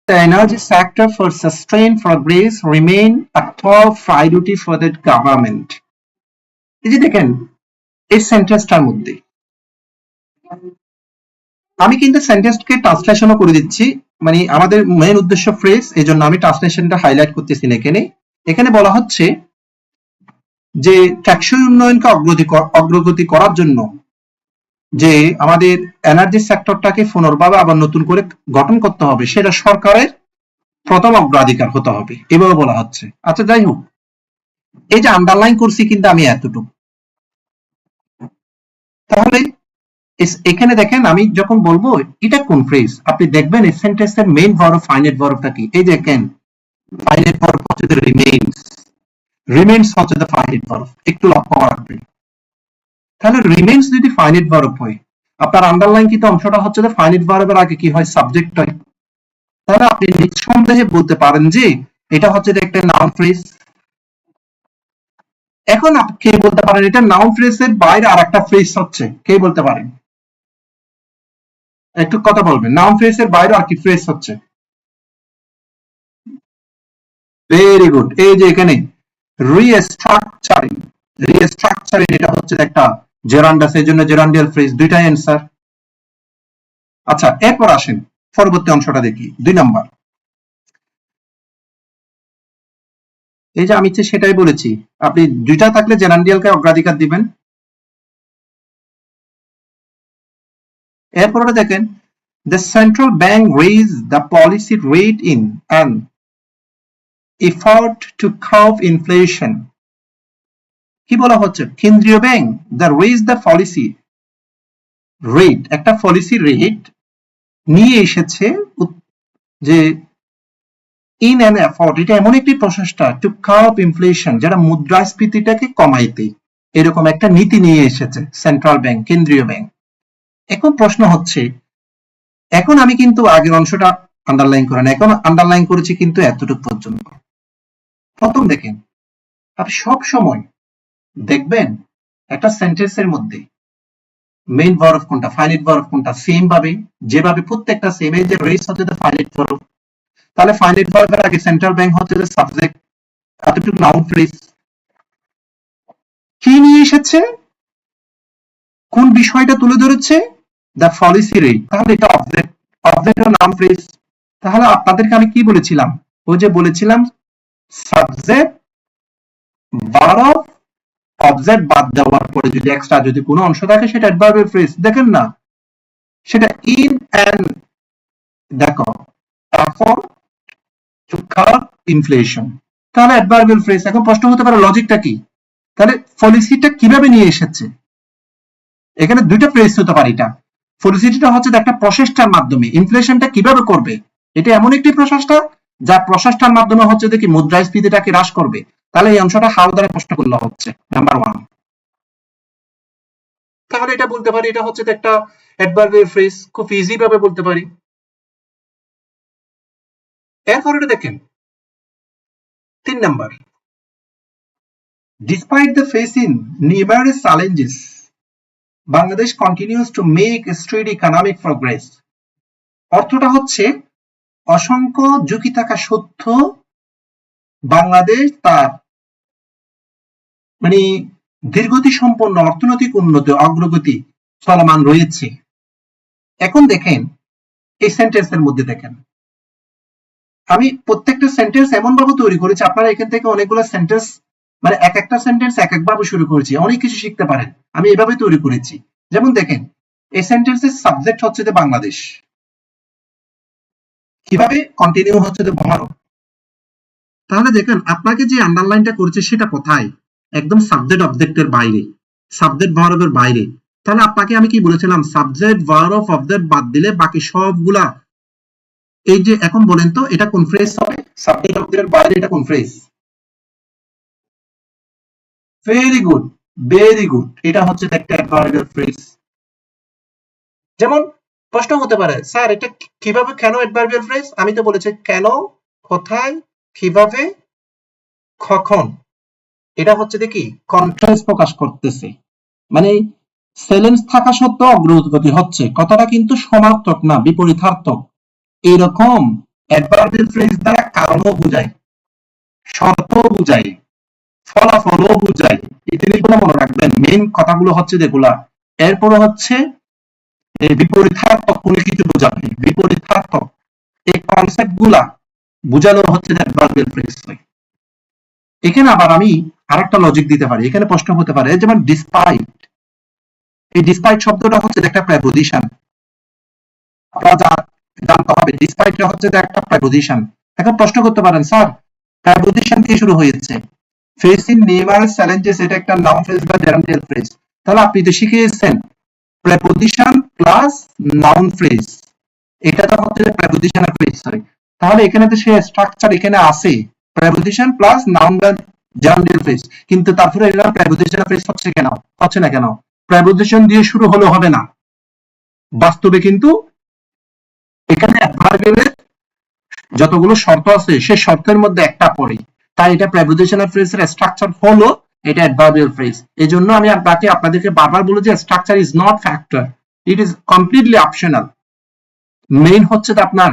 The energy sector for sustained progress remain a top priority for the government. এই যে দেখেন এই সেন্টেন্সটার মধ্যে আমি কিন্তু সেন্টেন্সকে ট্রান্সলেশনও করে দিচ্ছি, মানে আমাদের মেইন উদ্দেশ্য ফ্রেজ, এই জন্য আমি ট্রান্সলেশনটা হাইলাইট করতেছি না। এখানে বলা হচ্ছে যে টেকসই উন্নয়নকে অগ্রগতি করার জন্য যে আমাদের এনার্জি সেক্টরটাকে পুনর্ভাবে আবার নতুন করে গঠন করতে হবে, সেটা সরকারের প্রথম অগ্রাধিকার হতে হবে, এভাবে বলা হচ্ছে। আচ্ছা যাই হোক, এই যে আন্ডারলাইন করছি কিন্তু আমি এতটুকু। তাহলে এখানে দেখেন আমি যখন বলবো এটা কোন ফ্রেজ, আপনি দেখবেন এই সেন্টেন্সের মেইন ভার্ব ফাইনাইট ভার্বটা কি। এই দেখেন ফাইনাইট ভার্ব হচ্ছে রিমেইনস, রিমেইনস হচ্ছে ফাইনাইট ভার্ব, একটু লক্ষ্য রাখবেন। তাহলে রিমেইনস যদি ফাইনাইট ভার্ব হয়, আপনার আন্ডারলাইন কিন্তু অংশটা হচ্ছে ফাইনাইট ভার্বের আগে কি হয়, সাবজেক্ট হয়। তাহলে আপনি নিঃসন্দেহে বলতে পারেন যে এটা হচ্ছে একটা নাউন ফ্রেজ। এখন কে বলতে পারেন এটা নাউন ফ্রেজের বাইরে আর একটা ফ্রেজ হচ্ছে, কে বলতে পারেন? একটু কথা বলবেন, নাউন ফ্রেজের বাইরে আর কি ফ্রেজ হচ্ছে? ভেরি গুড, এই যে এখানে রিস্ট্রাকচারিং, রিস্ট্রাকচারিং এটা হচ্ছে একটা জেরান্ডাস, এই জন্য জেরান্ডিয়াল ফ্রেজ, দুইটাই অ্যান্সার। আচ্ছা এরপর আসেন পরবর্তী অংশটা দেখি, 2 নাম্বার। এই যে আমি সেটাই বলেছি, আপনি দুইটা থাকলে জেরান্ডিয়ালকে অগ্রাধিকার দিবেন। এরপরে দেখেন the central bank raised the policy rate in an effort to curb inflation। কি বলা হচ্ছে? কেন্দ্রীয় bank the raised the policy rate, একটা পলিসি রেট নিয়ে এসেছে যে in an effort, এটা এমন একটি প্রচেষ্টা to curb inflation, যারা মুদ্রাস্ফীতিটাকে কমাইতে এরকম একটা নীতি নিয়ে এসেছে সেন্ট্রাল ব্যাংক, কেন্দ্রীয় ব্যাংক। এখন প্রশ্ন হচ্ছে, এখন আমি কিন্তু আগের অংশটা আন্ডারলাইন করে না, এখন আন্ডারলাইন করেছি কিন্তু এতটুকু পর্যন্ত। প্রথম দেখেন, আপনি সব সময় দেখবেন একটা সেন্টেন্সের মধ্যে মেইন ভার্ব কোনটা, ফাইনাইট ভার্ব কোনটা, সেম ভাবে যেভাবে প্রত্যেকটা সেম, এই যে রেস হচ্ছে ফাইনাইট ভার্ব, তাহলে ফাইনাইট ভার্বের আগে সেন্ট্রাল ব্যাংক হচ্ছে সাবজেক্ট, এতটুকু নাউন ফ্রেজ। কি নিয়ে এসেছে, কোন বিষয়টা তুলে ধরেছে, দ্য পলিসি রেট, তাহলে এটা অবজেক্ট, অবজেক্ট নাম ফ্রেজ। তাহলে আপনাদেরকে আমি কি বলেছিলাম, ওই যে বলেছিলাম সাবজেক্ট ভার্ব অবজেক্ট বাদ দেওয়ার পরে যদি এক্সট্রা যদি কোনো অংশ থাকে সেটা অ্যাডভার্বিয়াল ফ্রেজ। দেখেন না সেটা ইন অ্যান্ড, দেখো effort to curb inflation, তাহলে অ্যাডভার্বিয়াল ফ্রেজ। এখন প্রশ্ন হতে পারে লজিকটা কি, তাহলে পলিসিটা কিভাবে নিয়ে এসেছে, এখানে দুইটা ফ্রেজ হতে পারে। এটা পলিসিটা হচ্ছে একটা প্রচেষ্টার মাধ্যমে ইনফ্লেশনটা কিভাবে করবে, এটা এমন একটি প্রচেষ্টা যা প্রচেষ্টার মাধ্যমে হচ্ছে দেখি মুদ্রাস্ফীতিটাকে হ্রাস করবে। তাহলে এই অংশটা হাউ দ্বারা প্রশ্ন করলে হচ্ছে নাম্বার 1। তাহলে এটা বলতে পারি এটা হচ্ছে একটা অ্যাডভার্বিয়াল ফ্রেজ, খুব ইজি ভাবে বলতে পারি। এরপরে দেখেন 3 number, despite the facing numerous challenges, Bangladesh continues to make steady economic progress। অর্থটা হচ্ছে অসংখ্য ঝুঁকি থাকা সত্ত্বেও বাংলাদেশ তার মানে দীর্ঘতি সম্পন্ন অর্থনৈতিক উন্নতি অগ্রগতি চলমান রয়েছে। এখন দেখেন এই সেন্টেন্সের মধ্যে দেখেন আমি প্রত্যেকটা সেন্টেন্স এমন ভাবে তৈরি করেছি, আপনারা এখান থেকে অনেকগুলো সেন্টেন্স মানে এক একটা সেন্টেন্স এক এক ভাবে শুরু করেছি, অনেক কিছু শিখতে পারেন। আমি এভাবে তৈরি করেছি। যেমন দেখেন এই সেন্টেন্সের সাবজেক্ট হচ্ছে যে বাংলাদেশ, কিভাবে কন্টিনিউ হচ্ছে যে ভারত। তাহলে দেখেন আপনাকে যে আন্ডারলাইনটা করেছে সেটা কোথায়, একদম সাবজেক্ট অবজেক্টের বাইরে, সাবজেক্ট ভার্বের বাইরে। তাহলে আপনাকে আমি কি বলেছিলাম, সাবজেক্ট ভার্ব অবজেক্ট বাদ দিলে বাকি সবগুলা, এই যে এখন বলেন তো এটা কোন ফ্রেজ হবে, সাবজেক্ট অবজেক্টের বাইরে এটা কোন phrase? Very good, very good, এটা হচ্ছে একটা অ্যাডভার্বিয়াল ফ্রেজ। যেমন প্রশ্ন হতে পারে স্যার এটা কিভাবে, কেন অ্যাডভার্বিয়াল ফ্রেজ? আমি তো বলেছি কেন, কোথায়, কিভাবে, কখন। এটা হচ্ছে দেখি কন্ট্রাস্ট প্রকাশ করতেছে, মানে সেলেন্স থাকা সত্ত্বেও অগ্রগতি হচ্ছে, কথাটা কিন্তু সমার্থক না, বিপরীতার্থক। এরকম অ্যাডভার্বিয়াল ফ্রেজ দ্বারা কারণও বোঝায়, শর্তও বোঝায়, ফলাফলও বোঝায়। এই জিনিসগুলো মনে রাখবেন, মেইন কথাগুলো হচ্ছে যেগুলা। এরপরে হচ্ছে এই বিপরীতার্থক কোনো কিছু বোঝাবে, বিপরীতার্থক এই কনসেপ্ট গুলা বোঝানো হচ্ছে অ্যাডভার্বিয়াল ফ্রেজ। এখানে আবার আমি আরেকটা লজিক দিতে পারি, এখানে প্রশ্ন হতে পারে যেমন ডিসপাইট, এই ডিসপাইট শব্দটা হচ্ছে একটা প্রেপোজিশন, আপনারা জানতে হবে ডিসপাইটটা হচ্ছে একটা প্রেপোজিশন। এখন প্রশ্ন করতে পারেন স্যার প্রেপোজিশন দিয়ে শুরু হয়েছে, ফেসিং নিউমারাস চ্যালেঞ্জেস এটা একটা নাউন ফ্রেজ বা জেরান্ডিয়াল ফ্রেজ, তাহলে আপনি তো শিখিয়েছেন প্রেপোজিশন প্লাস নাউন ফ্রেজ, এটা তো হচ্ছে প্রেপোজিশনাল ফ্রেজ, সরি, তাহলে এখানে তো সে স্ট্রাকচার এখানে আছে প্রেপোজিশন প্লাস নাউন বা জেরান্ডিয়াল ফ্রেজ, কিন্তু তারপরে এটা প্রেপোজিশনাল ফ্রেজ হচ্ছে কেন, হচ্ছে না কেন? প্রেপোজিশন দিয়ে শুরু হলে হবে না, বাস্তবে কিন্তু এখানে অ্যাডভার্বিয়ালের যতগুলো শর্ত আছে সেই শর্তের মধ্যে একটা পড়ে, তাই এটা প্রেপোজিশনাল ফ্রেজের স্ট্রাকচার হলো এটা অ্যাডভার্বিয়াল ফ্রেজ। এজন্য আমি আপনাদেরকে বারবার বলি যে structure is not factor, it is completely optional. Main হচ্ছে আপনার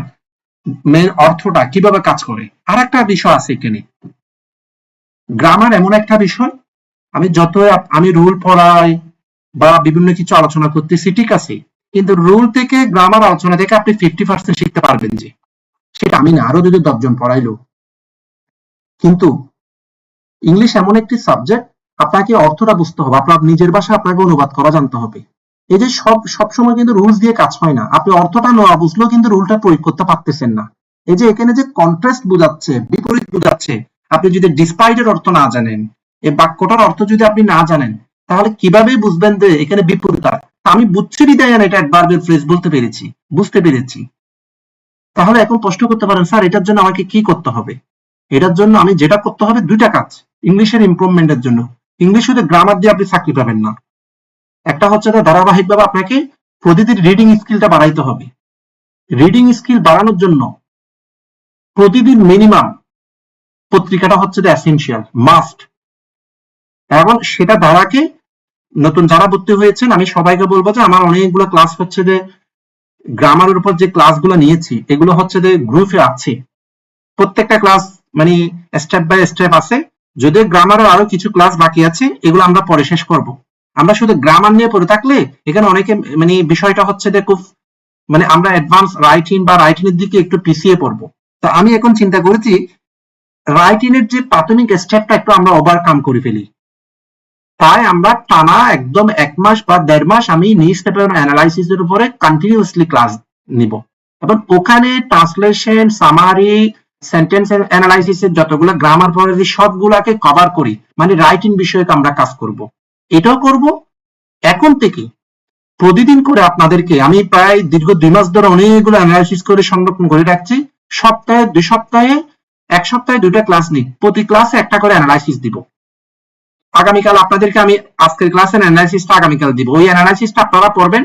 মেইন অর্থটা কিভাবে কাজ করে। আর একটা বিষয় আছে এখানে, গ্রামার এমন একটা বিষয়, আমি রুল পড়াই বা বিভিন্ন কিছু আলোচনা করতেছি ঠিক আছে, কিন্তু রুল থেকে গ্রামার আলোচনা থেকে আপনি 50% শিখতে পারবেন যে, সেটা আমি না, আরো যদি 10 জন পড়াইলো। কিন্তু ইংলিশ এমন একটি সাবজেক্ট, আপনাকে অর্থটা বুঝতে হবে, আপনার নিজের ভাষা আপনাকে অনুবাদ করা জানতে হবে। এই যে সব সময় কিন্তু রুলস দিয়ে কাজ হয় না, আপনি অর্থটা না বুঝলেও কিন্তু রুলটা প্রয়োগ করতে পারতেছেন না। এই যে এখানে যে কন্ট্রাস্ট বোঝাচ্ছে, বিপরীত বোঝাচ্ছে, আপনি যদি ডিসপাইটের অর্থ না জানেন, এই বাক্যটার অর্থ যদি আপনি না জানেন, তাহলে কিভাবে বুঝবেন যে এখানে বিপরীত? আমি বুঝছি বিদায় এটা অ্যাডভার্বিয়াল ফ্রেজ বলতে পেরেছি, বুঝতে পেরেছি। তাহলে এখন প্রশ্ন করতে পারেন স্যার এটার জন্য আমাকে কি করতে হবে? এটার জন্য আমি যেটা করতে হবে দুইটা কাজ ইংলিশের ইমপ্রুভমেন্টের জন্য। ইংলিশ শুধু গ্রামার দিয়ে আপনি চাকরি পাবেন না, একটা হচ্ছে ধারাবাহিকভাবে আপনাকে প্রতিদিন রিডিং স্কিলটা বাড়াইতে হবে। রিডিং স্কিল বাড়ানোর জন্য প্রতিদিন মিনিমাম পত্রিকাটা হচ্ছে এসেনশিয়াল, মাস্ট। এবং সেটা দ্বারাকে নতুন যারা ভর্তি হয়েছেন আমি সবাইকে বলবো যে আমার অনেকগুলো ক্লাস হচ্ছে যে গ্রামারের উপর যে ক্লাসগুলো নিয়েছি এগুলো হচ্ছে যে গ্রুপে আছে, প্রত্যেকটা ক্লাস মানে স্টেপ বাই স্টেপ আছে। যদি গ্রামারের আরো কিছু ক্লাস বাকি আছে এগুলো আমরা পরে শেষ করব। আমরা শুধু গ্রামার নিয়ে পড়ে থাকলে এখানে অনেকে মানে বিষয়টা হচ্ছে যে খুব মানে আমরা অ্যাডভান্স রাইটিং বা রাইটিং এর দিকে একটু পিছিয়ে পড়বো। তো আমি এখন চিন্তা করেছি রাইটিং এর যে প্রাথমিক স্টেপটা একটু আমরা ওভারকাম করে ফেলি, তাই আমরা টানা একদম 1 মাস বা 1.5 মাস আমি নিউজ পেপার অ্যানালাইসিসের উপরে কন্টিনিউয়াসলি ক্লাস নিব, এবং ওখানে ট্রান্সলেশন, সামারি, সেন্টেন্স অ্যানালাইসিসের যতগুলো গ্রামার পড়ে সবগুলাকে কভার করি, মানে রাইটিং বিষয়কে আমরা কাজ করব। এটাও করব এখন থেকে প্রতিদিন করে আপনাদেরকে আমি প্রায় দীর্ঘ 2 মাস ধরে অনেকগুলো অ্যানালাইসিস করে সংরক্ষণ করে রাখছি। সপ্তাহে 2 সপ্তাহে 1 সপ্তাহে 2টা ক্লাস নিই, প্রতি ক্লাসে একটা করে অ্যানালাইসিস দিব। আগামীকাল আপনাদেরকে আমি আজকের ক্লাসের অ্যানালাইসিসটা আগামীকাল দিব, ওই অ্যানালাইসিসটা আপনারা পড়বেন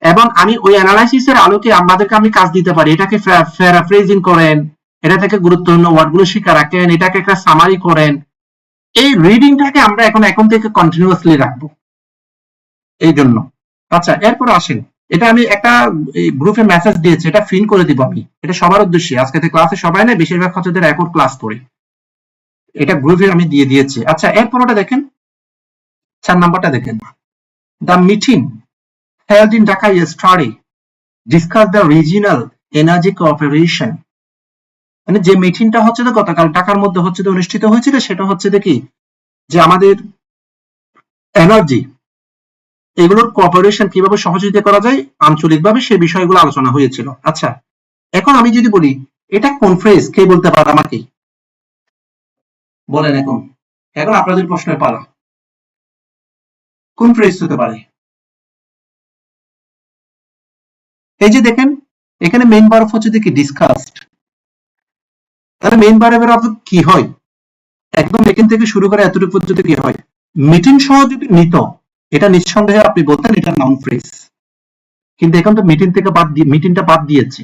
এবং আমি ওই অ্যানালাইসিসের আলোকে আপনাদেরকে আমি কাজ দিতে পারি। এটাকে প্যারাফ্রেজিং করেন, এটা থেকে গুরুত্বপূর্ণ ওয়ার্ডগুলো শিখে রাখেন, এটাকে একটা সামারি করেন। এই রিডিংটাকে আমরা এখন থেকে কন্টিনিউয়াসলি রাখবো এই জন্য। আচ্ছা এরপর আসেন, এটা আমি একটা গ্রুপে মেসেজ দিয়েছি, এটা ফিল করে দিব আমি, এটা সবার উদ্দেশ্যে। আজকে ক্লাসে সবাই নেই, বেশিরভাগ হচ্ছে রেকর্ড ক্লাস করে, এটা গ্রুপে আমি দিয়ে দিয়েছি। আচ্ছা এরপর ওটা দেখেন, 4 নাম্বারটা দেখেন, the meeting held in Dhaka yesterday discussed the regional energy cooperation। মানে যে মিটিংটা হচ্ছে যে গতকাল ঢাকার মধ্যে হচ্ছে যে অনুষ্ঠিত হয়েছিল সেটা হচ্ছে দেখি যে আমাদের এনার্জি এগুলোর কোঅপারেশন কিভাবে সহযোগিতা করা যায় আঞ্চলিকভাবে সেই বিষয়গুলো আলোচনা হয়েছিল। আচ্ছা এখন আমি যদি বলি এটা কোন ফ্রেজ, কে বলতে পারে আমাকে বলেন? এখন আপনাদের প্রশ্নের পালা, কোন ফ্রেজ হতে পারে? এই যে দেখেন এখানে মেইন ভার্ব হচ্ছে দেখি ডিসকাসড, তাহলে মেইন ভার্বের অর্থ কি হয়? একদম এখান থেকে শুরু করে এতটুকু পর্যন্ত কি হয়? মিটিং সহ যদি নিত এটা নিঃসন্দেহে আপনি বলতেন এটা নাউন ফ্রেজ, কিন্তু এখন তো মিটিংটা বাদ দিয়েছি,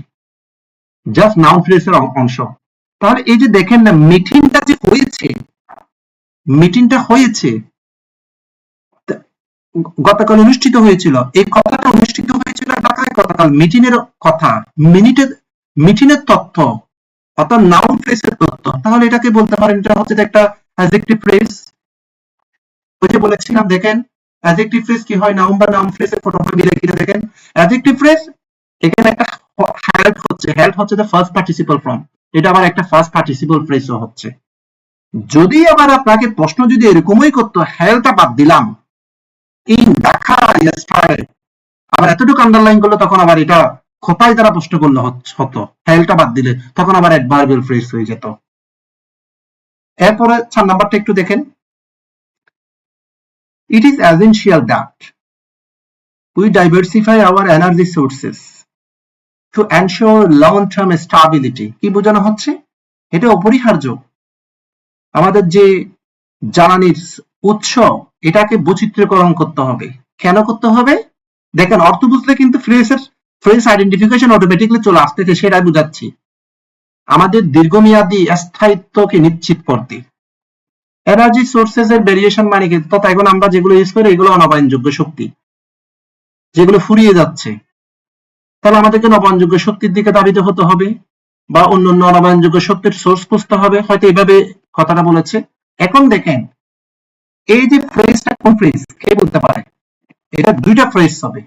জাস্ট নাউন ফ্রেজের অংশ। তাহলে এই যে দেখেন না মিটিংটা যে হয়েছে, মিটিংটা হয়েছে গতকাল অনুষ্ঠিত হয়েছিল, এই কথাটা অনুষ্ঠিত হয়েছিল ঢাকায় গতকাল, মিটিং এর কথা, মিটিং এর তথ্য অর্থাৎ নাউন ফ্রেজের তথ্য, তাহলে এটাকে বলতে পারেন এটা হচ্ছে একটা অ্যাডজেক্টিভ ফ্রেজ। ওই যে বলেছিলাম দেখেন অ্যাডজেক্টিভ ফ্রেজ কি হয়, নাউন বা নাউন ফ্রেজের ফটোফট দিয়ে রেখে দেখেন অ্যাডজেক্টিভ ফ্রেজ এখানে একটা হেল্প হচ্ছে দ্য ফার্স্ট পার্টিসিপল ফর্ম, এটা আবার একটা ফার্স্ট পার্টিসিপল ফ্রেজও হচ্ছে। যদি আবার আপনাকে প্রশ্ন যদি এরকমই করতো, হেলটা বাদ দিলাম, ইন ঢাকা ইয়েস্টারডে, আবার এতটুকু আন্ডারলাইন করলে তখন আবার এটা খোপায় দ্বারা প্রশ্ন করলে হতো, হেলটা বাদ দিলে তখন আবার অ্যাডভার্বিয়াল ফ্রেজ হয়ে যেত। এরপরে 4 নাম্বারটা একটু দেখেন, it is essential that we diversify our energy sources to ensure long term stability. কি বোঝানো হচ্ছে? এটা অপরিহার্য আমাদের যে জ্বালানির উৎস এটাকে বৈচিত্র্যকরণ করতে হবে। কেন করতে হবে? দেখেন, অর্থ বুঝলে কিন্তু ফ্রেজ আইডেন্টিফিকেশন অটোমেটিকলি চলে আসতেছে, সেটাই বুঝাচ্ছি। আমাদের দীর্ঘমেয়াদী স্থায়িত্বকে নিশ্চিত করতে এনার্জি সোর্সেস এর ভেরিয়েশন মানে কি? তথা এখন আমরা যেগুলো ইউজ করি এগুলো অনবায়নযোগ্য শক্তি, যেগুলো ফুরিয়ে যাচ্ছে, তাহলে আমাদেরকে নবায়নযোগ্য শক্তির দিকে ধাবিত হতে হবে বা অন্য অন্য অনবায়নযোগ্য শক্তির সোর্স খুঁজতে হবে, হয়তো এইভাবে কথাটা বলেছে। এখন দেখেন, এই যে ফ্রেজটা কোন ফ্রেজ কে বলতে পারে? এটা দুইটা ফ্রেজ হবে।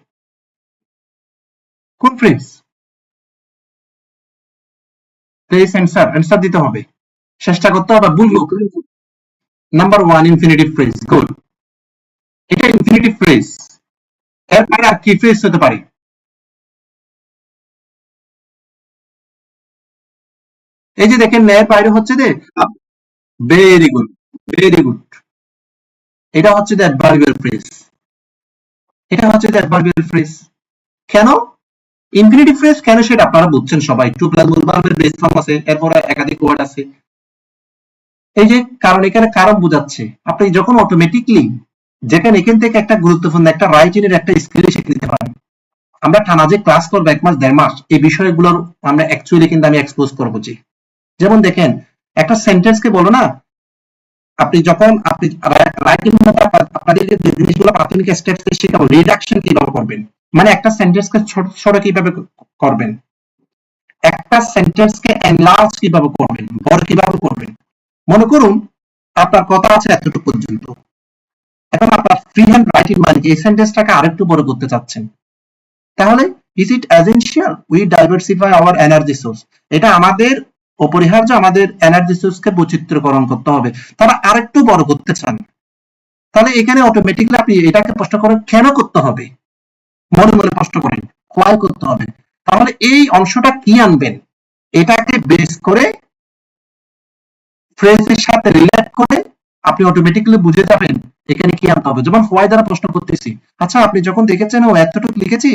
কোন ফ্রেজ? প্লেস অ্যান্সার দিতে হবে, চেষ্টা করতে হবে, বলবো। নাম্বার 1 ইনফিনিটিভ ফ্রেজ, গুড, এটা ইনফিনিটিভ ফ্রেজ। এরপরে আর কি ফ্রেজ হতে পারে? এই যে দেখেন, এর বাইরে হচ্ছে যে ভেরি গুড, ভেরি গুড, এটা হচ্ছে দ্য অ্যাডভার্বিয়াল ফ্রেজ, এটা হচ্ছে দ্য অ্যাডভার্বিয়াল ফ্রেজ। কেন ইনফিনিটিভ ফ্রেজ? কেন সেটা আপনারা বুঝছেন সবাই, টু প্লাস ভার্বের বেস ফর্ম আছে, এরপরে একাধিক ওয়ার্ড আছে। এই যে কারণ, এখানে কারণ বোঝাচ্ছে। আপনি যখন অটোমেটিকলি যেখানে এখান থেকে একটা গুরুত্বপূর্ণ একটা রাইটিং এর একটা স্কিল শিখে নিতে পারেন। আমরা টানা যে ক্লাস করবো 1 মাস 1.5 মাস, এই বিষয়গুলোর আমরা অ্যাকচুয়ালি কিন্তু আমি এক্সপোজ করবো। যে যেমন দেখেন, একটা সেন্টেন্স কে বলো না, আপনি যখন আপনি রাইটিং আপনাদের যে জিনিসগুলো প্রাথমিক স্টেপস শেখাবো, রিডাকশন কিভাবে করবেন, মানে একটা সেন্টেন্সকে ছোট ছোট কিভাবে করবেন, একটা সেন্টেন্সকে এনলার্জ কিভাবে করবেন, বড় কিভাবে করবেন। মনে করুন আপনার কথা আছে এতটুকু পর্যন্ত, এখন আপনার ফ্রি হ্যান্ড রাইটিং মানে এই সেন্টেন্সটাকে আরেকটু বড় করতে চাচ্ছেন, তাহলে is it essential we diversify our energy source? এটা আমাদের অপরিহার্য, আমাদের এনার্জি সোর্সকে বৈচিত্র্যকরণ করতে হবে। তারা আরেকটু বড় করতে চান, তাহলে এখানে অটোমেটিকলি আপনি এটাকে প্রশ্ন করেন কেন করতে হবে, মনে মনে প্রশ্ন করেন হোয়াই করতে হবে। তাহলে এই অংশটা কি আনবেন, এটাকে বেস করে ফ্রেজের সাথে রিলেট করে আপনি অটোমেটিক্যালি বুঝে যাবেন এখানে কি আনতে হবে। যেমন হোয়াই দ্বারা প্রশ্ন করতেছি, আচ্ছা আপনি যখন দেখেছেন ও এতটুকু লিখেছি,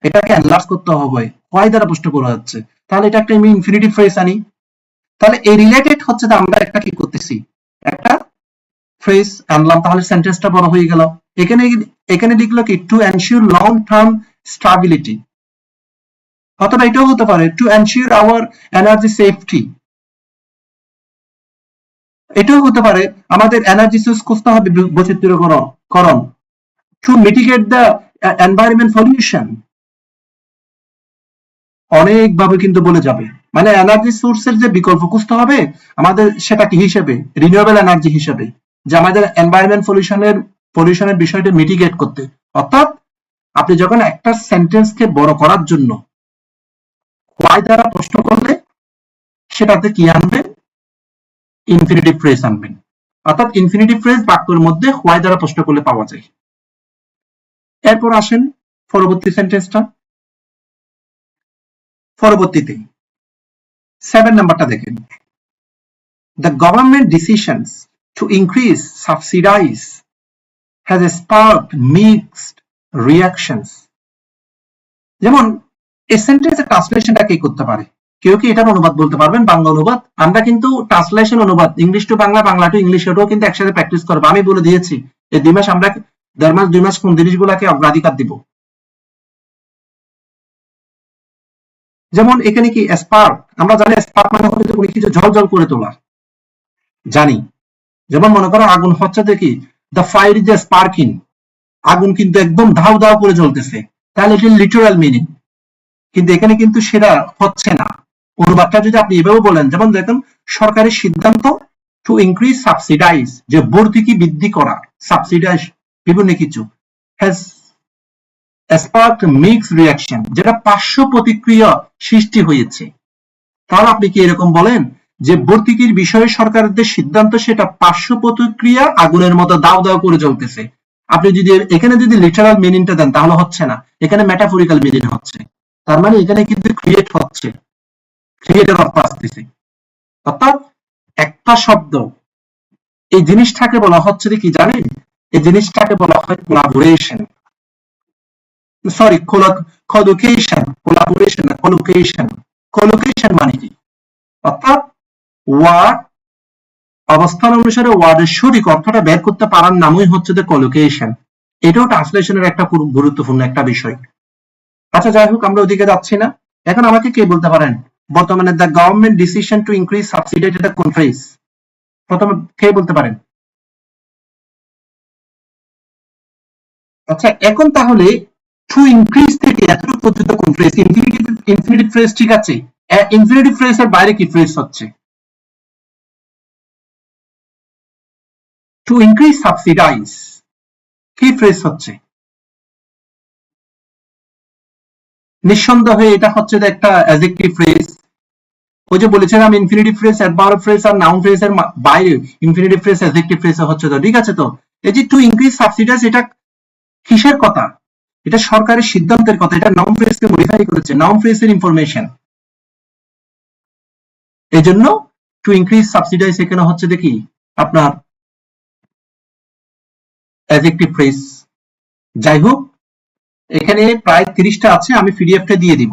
এটাকে এনলার্জ করতে হবে, হোয়াই দ্বারা প্রশ্ন করা হচ্ছে, তাহলে এটা একটা আমি ইনফিনিটিভ ফ্রেজ আনি। তাহলে এই রিলেটেড হচ্ছে যে আমরা একটা কি করতেছি, একটা ফ্রেজ আনলাম, তাহলে সেন্টেন্সটা বড় হয়ে গেল। এখানে এখানে লিখলো কি, to ensure long term stability, অথবা এটাও হতে পারে to ensure our energy safety, এটাও হতে পারে আমাদের এনার্জি সোর্স খুঁজতে হবে বৈচিত্র্যকরণ, to mitigate the environment pollution, অনেকভাবে কিন্তু বলে যাবে। মানে এনার্জি সোর্সের যে বিকল্প খুঁজতে হবে আমাদের, সেটা কি হিসেবে? রিনিউয়েবল এনার্জি হিসেবে, যে আমাদের এনভায়রনমেন্ট পলিউশনের বিষয়টা মিটিগেট করতে। অর্থাৎ আপনি যখন একটা সেন্টেন্সকে বড় করার জন্য হোয়াই দ্বারা প্রশ্ন করলে সেটাতে কি আনবেন, ইনফিনিটিভ ফ্রেজ আনবেন। অর্থাৎ ইনফিনিটিভ ফ্রেজ বাক্যের মধ্যে হোয়াই দ্বারা প্রশ্ন করলে পাওয়া যায়। এরপর আসেন পরবর্তী সেন্টেন্সটা, পরবর্তীতে 7 নাম্বারটা দেখেন, the government decisions to increase subsidies has sparked mixed reactions। যেমন এই সেন্টেন্সের ট্রান্সলেশনটা কে করতে পারে? কেউ কি এটার অনুবাদ বলতে পারবেন, বাংলা অনুবাদ? আমরা কিন্তু ট্রান্সলেশন অনুবাদ English to Bangla, Bangla to English, এটাও কিন্তু একসাথে প্র্যাকটিস করবো। আমি বলে দিয়েছি এই 2 মাস আমরা 1.5 মাস 2 মাস কোন জিনিসগুলোকে অগ্রাধিকার দিব। যেমন এখানে কি স্পার্ক, আমরা জানি স্পার্ক মানে হচ্ছে কোনো কিছু ঝলঝল করে তোলা, জানি। যেমন মনে করো আগুন হচ্ছে দেখি, দ্য ফায়ার ইজ স্পার্কিং, আগুন কিন্তু একদম ধাউ ধাউ করে জ্বলতেছে, তাহলে এটি লিটারাল মিনিং। কিন্তু এখানে কিন্তু সেটা হচ্ছে না। অনুবাদটা যদি আপনি এভাবে বলেন, যেমন দেখুন, সরকারের সিদ্ধান্ত টু ইনক্রিজ সাবসিডাইজ, যে ভর্তুকি বৃদ্ধি করা, সাবসিডাইজ বিভিন্ন কিছু, হ্যাজ স্পার্কড মিক্সড রিঅ্যাকশন, যেটা পার্শ্ব প্রতিক্রিয়া সৃষ্টি হয়েছে। তাহলে আপনি কি এরকম বলেন যে ভর্তুকির বিষয়ে সরকারের সিদ্ধান্ত সেটা পার্শ্ব প্রতিক্রিয়া আগুনের মতো দাও দাও করে জ্বলতেছে। আপনি যদি এখানে যদি লিটারাল মিনিংটা দেন তাহলে হচ্ছে না, এখানে মেটাফরিক্যাল মিনিং হচ্ছে। তার মানে এখানে কিন্তু ক্রিয়েট হচ্ছে, ক্রিয়েটের অর্থ আসতেছে। অর্থাৎ একটা শব্দ, এই জিনিসটাকে বলা হচ্ছে কি জানেন? এই জিনিসটাকে বলা হয় কোলাবোরেশন, সরি কোলোকেশন, কোলাবোরেশন না কোলোকেশন। কোলোকেশন মানে কি? অর্থাৎ ওয়ার্ড অবস্থান অনুসারে ওয়ার্ডের সঠিক অর্থটা বের করতে পারার নামই হচ্ছে যে কোলোকেশন। এটাও ট্রান্সলেশনের একটা গুরুত্বপূর্ণ একটা বিষয়। আচ্ছা যাই হোক, আমরা ওদিকে যাচ্ছি না। এখন আমাকে কে বলতে পারেন বর্তমানে the government decision to increase subsidy, এটা কোন ফ্রেজ? প্রথমে কে বলতে পারেন? আচ্ছা এখন তাহলে টু ইনক্রিজ থেকে এতটুকু পর্যন্ত কোন ফ্রেজ? ইনফিনিটিভ ফ্রেজ, ঠিক আছে। ইনফিনিটিভ ফ্রেজের বাইরে কি ফ্রেজ হচ্ছে? টু ইনক্রিজ সাবসিডাইজ কি ফ্রেজ হচ্ছে? নিঃসন্দেহে এটা হচ্ছে একটা অ্যাডজেক্টিভ ফ্রেজ। ওই যে বলেছিলাম ইনফিনিটিভ ফ্রেজ, অ্যাডভার্ব ফ্রেজ আর নাউন ফ্রেজের বাইরে ইনফিনিটিভ ফ্রেজ অ্যাডজেক্টিভ ফ্রেজ হচ্ছে। তো ঠিক আছে। তো এই যে টু ইনক্রিজ সাবসিডাইজ, এটা কিসের কথা? এটা সরকারের সিদ্ধান্তের কথা। এটা নাউন ফ্রেজকে মডিফাই করেছে, নাউন ফ্রেজের ইনফরমেশন। এই জন্য টু ইনক্রিজ সাবসিডাইজ এখানে হচ্ছে দেখি আপনার অ্যাডজেক্টিভ ফ্রেজ। যাই হোক, এখানে প্রায় 30টা আছে, আমি পিডিএফটা দিয়ে দিব।